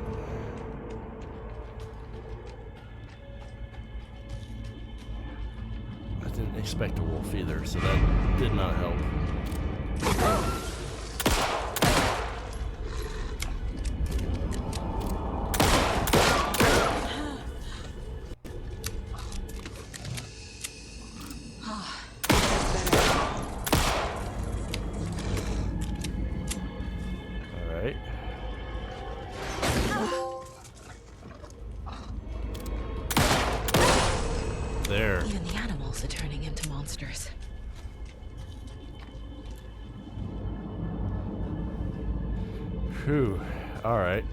I didn't expect a wolf either, so that did not help. There. Even the animals are turning into monsters. Whew. All right.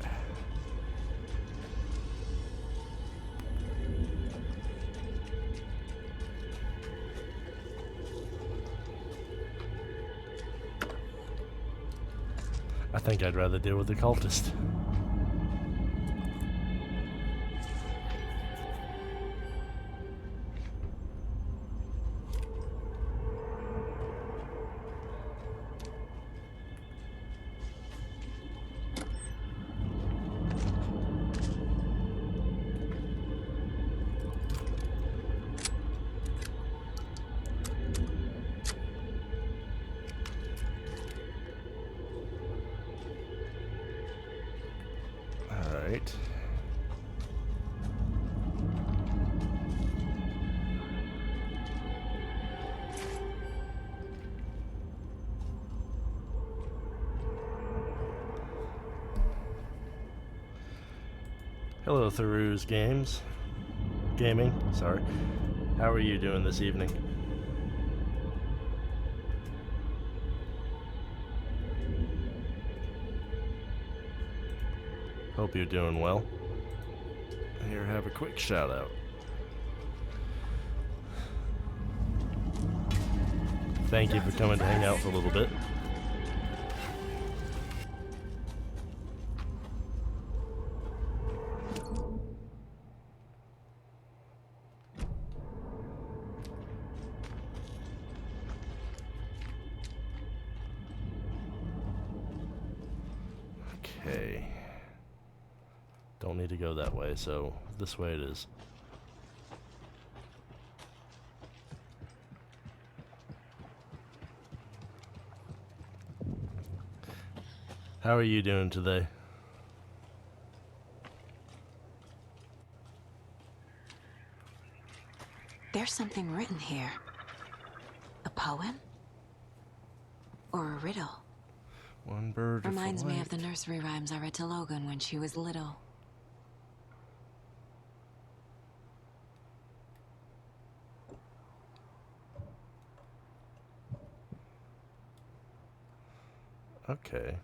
I think I'd rather deal with the cultist. Right. Hello, Theroux's Gaming, sorry. How are you doing this evening? Hope you're doing well. Here, have a quick shout out. Thank you for coming to hang out for a little bit. Okay. Don't need to go that way, so this way it is. How are you doing today? There's something written here. A poem? Or a riddle? One bird Reminds me of the nursery rhymes I read to Logan when she was little. Okay.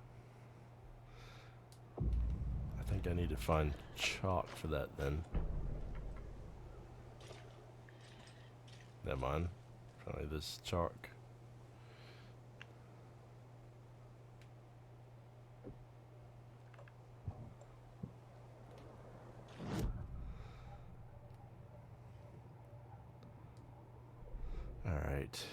I think I need to find chalk for that then. Never mind. Probably this chalk. Alright.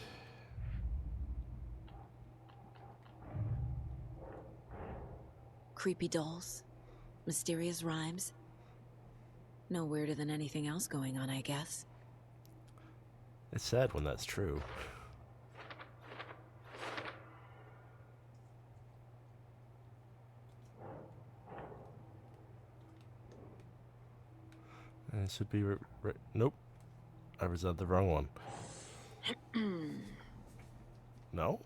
Creepy dolls. Mysterious rhymes. No weirder than anything else going on, I guess. It's sad when that's true. And it should be nope. I was at the wrong one. No?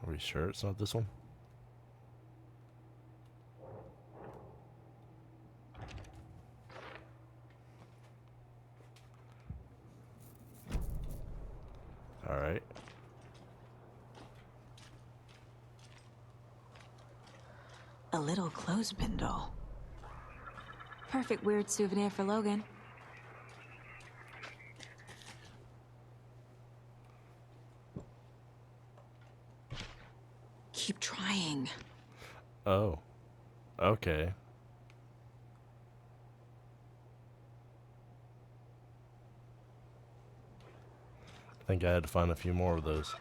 Are we sure it's not this one? All right. A little clothespin doll. Perfect weird souvenir for Logan. Keep trying. Oh. Okay. I think I had to find a few more of those.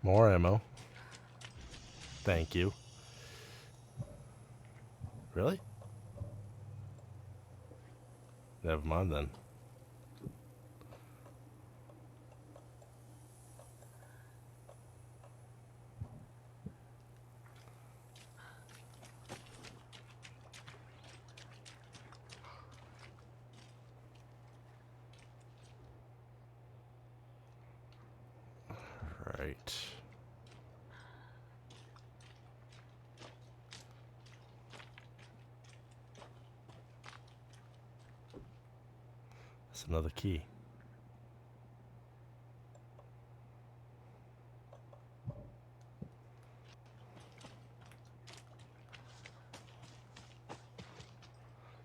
More ammo. Thank you. Really? Never mind then. Right. That's another key.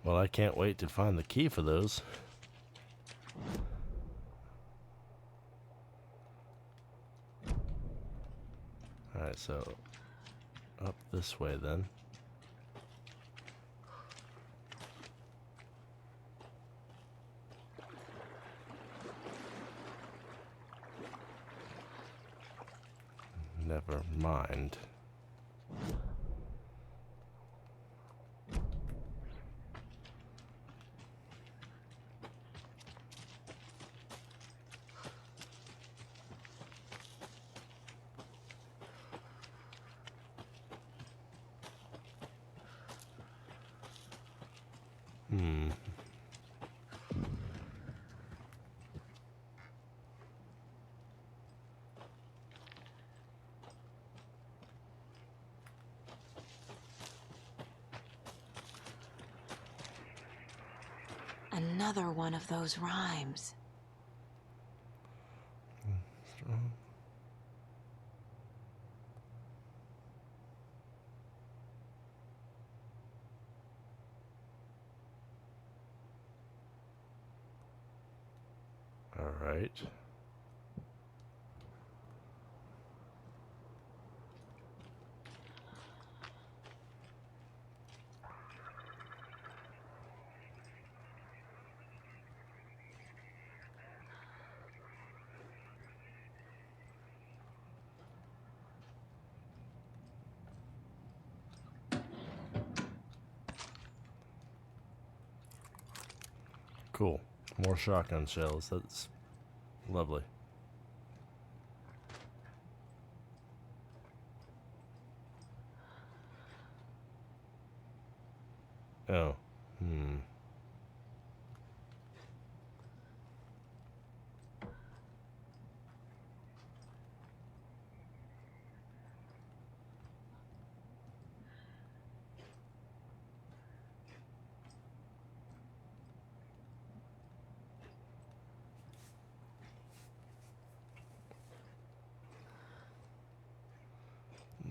Well, I can't wait to find the key for those. Alright, so up this way then. Never mind. Another one of those rhymes. Strong. All right. Cool. More shotgun shells. That's lovely. Oh.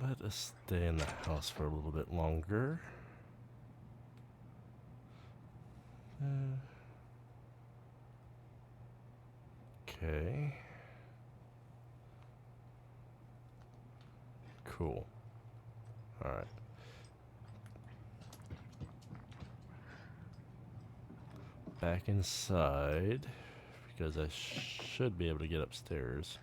Let us stay in the house for a little bit longer. Okay. Cool. All right. Back inside, because I should be able to get upstairs.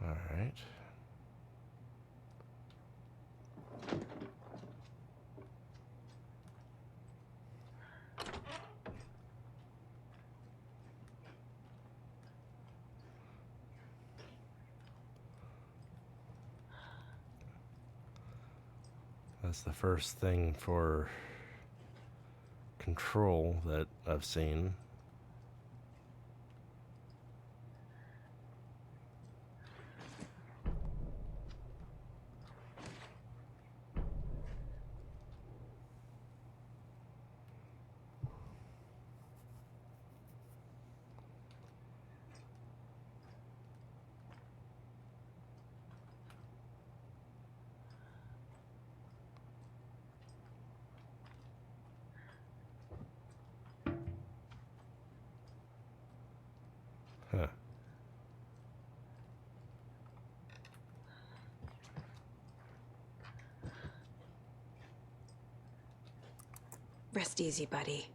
All right. That's the first thing for control that I've seen. Huh. Rest easy, buddy.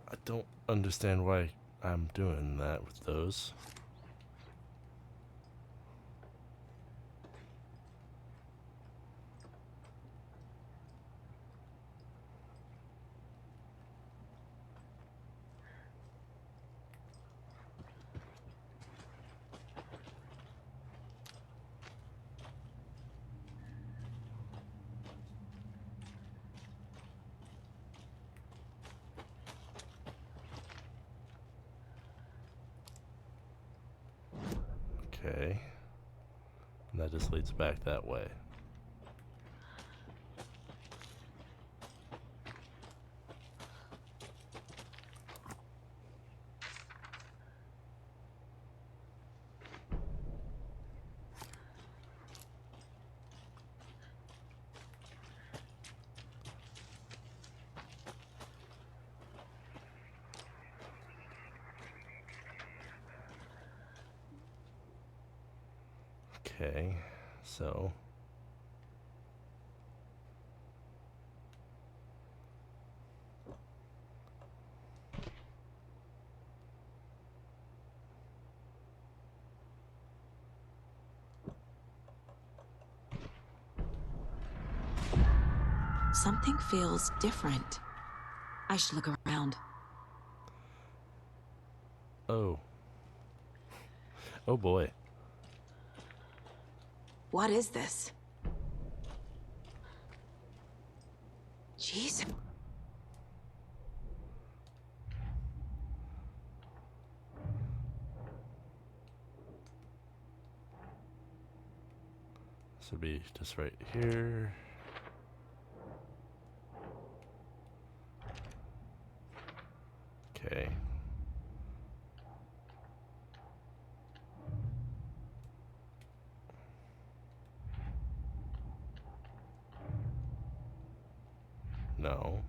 I don't understand why I'm doing that with those. Okay. And that just leads back that way. Okay, so Something feels different. I should look around. oh. Oh boy. What is this? Jeez. This would be just right here. Okay. No.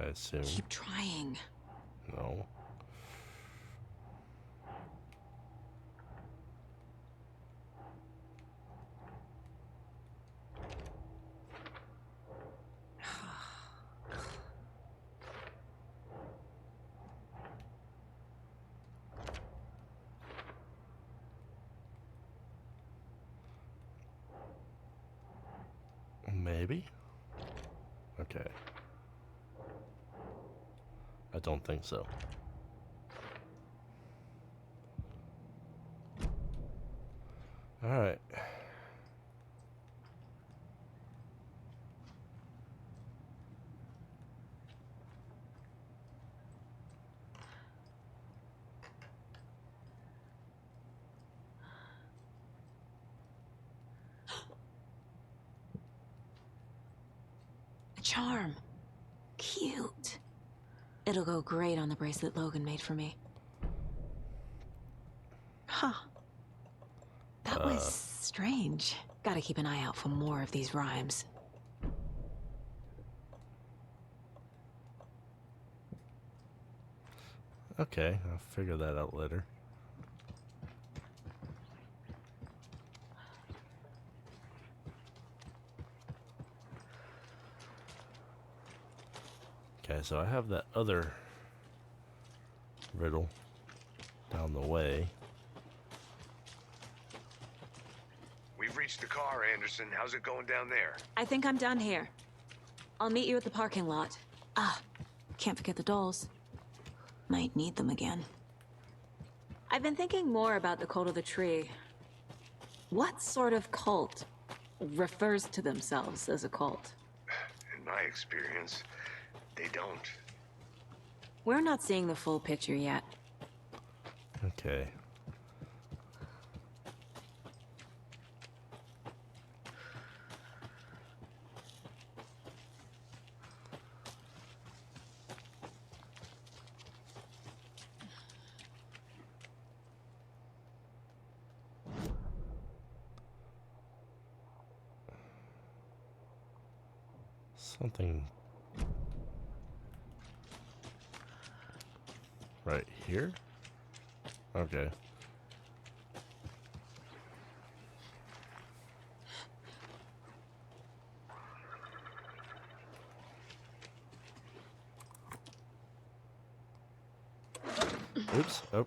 I assume. Keep trying. No. Maybe? Okay. I don't think so. All right. A charm. Cute. It'll go great on the bracelet Logan made for me. Huh. That was strange. Gotta keep an eye out for more of these rhymes. Okay, I'll figure that out later. Okay, so I have that other riddle down the way. We've reached the car, Anderson. How's it going down there? I think I'm done here. I'll meet you at the parking lot. Ah, can't forget the dolls. Might need them again. I've been thinking more about the cult of the tree. What sort of cult refers to themselves as a cult? In my experience, they don't. We're not seeing the full picture yet. Okay. Something right here? Okay. Oops. Oh.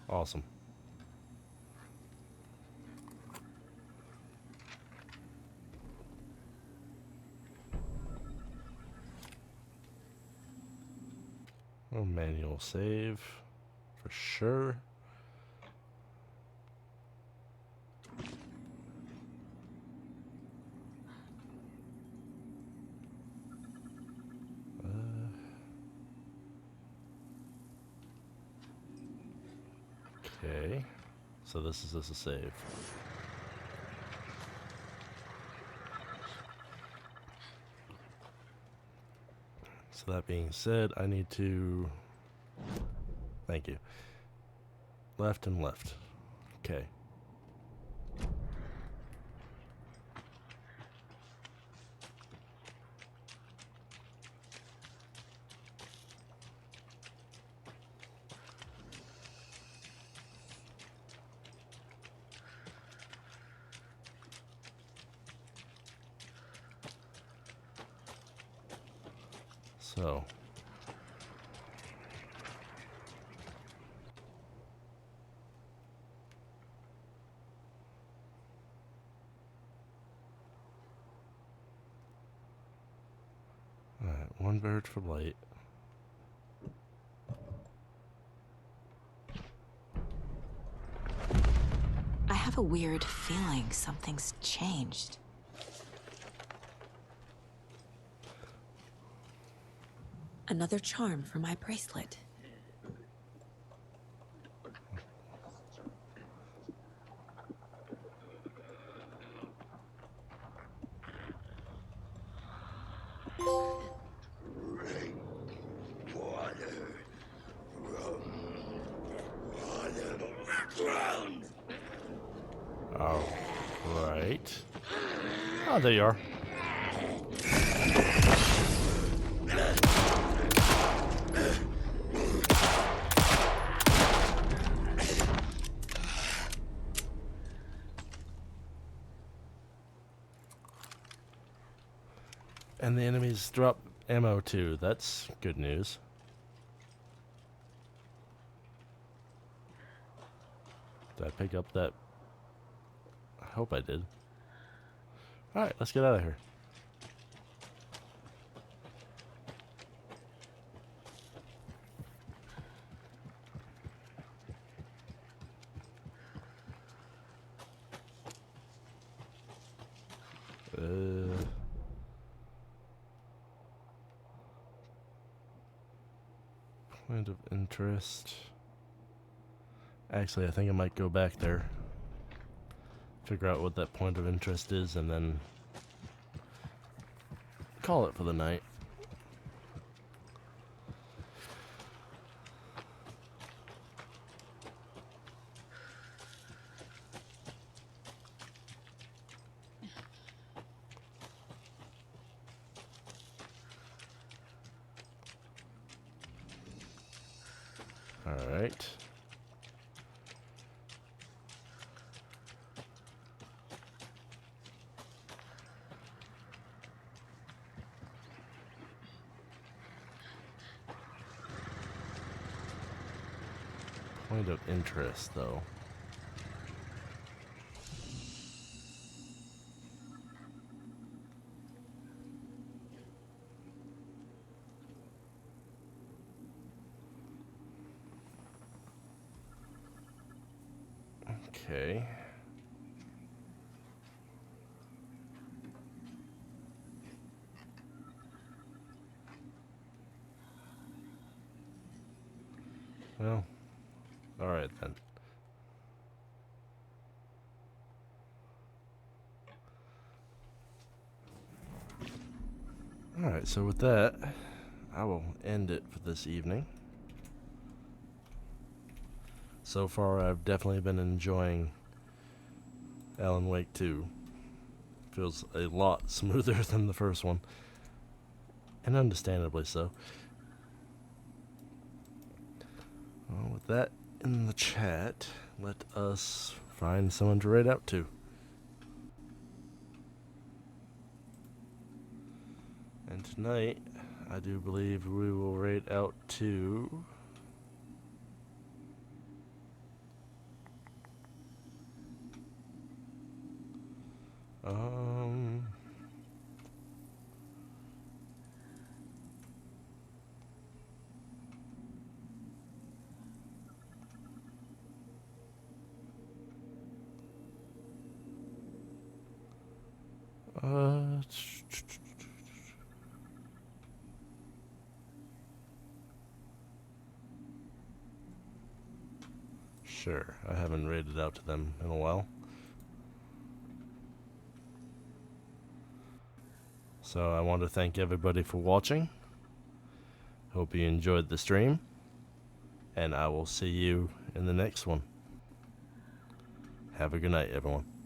Awesome. Oh, manual save for sure. Okay, so this is a save. So that being said, I need to... Thank you. Left and left. Okay. So. Alright, one bird for light. I have a weird feeling something's changed. Another charm for my bracelet. Alright. Oh, there you are. And the enemies drop ammo too. That's good news. Did I pick up that? I hope I did. Alright, let's get out of here. Point of interest. Actually, I think I might go back there. Figure out what that point of interest is and then call it for the night. All right. Point of interest, though. Okay. Well, all right then. All right, so with that, I will end it for this evening. So far, I've definitely been enjoying Alan Wake 2. Feels a lot smoother than the first one. And understandably so. Well, with that in the chat, let us find someone to raid out to. And tonight, I do believe we will raid out to... Sure, I haven't raided out to them in a while. So I want to thank everybody for watching. Hope you enjoyed the stream. And I will see you in the next one. Have a good night, everyone.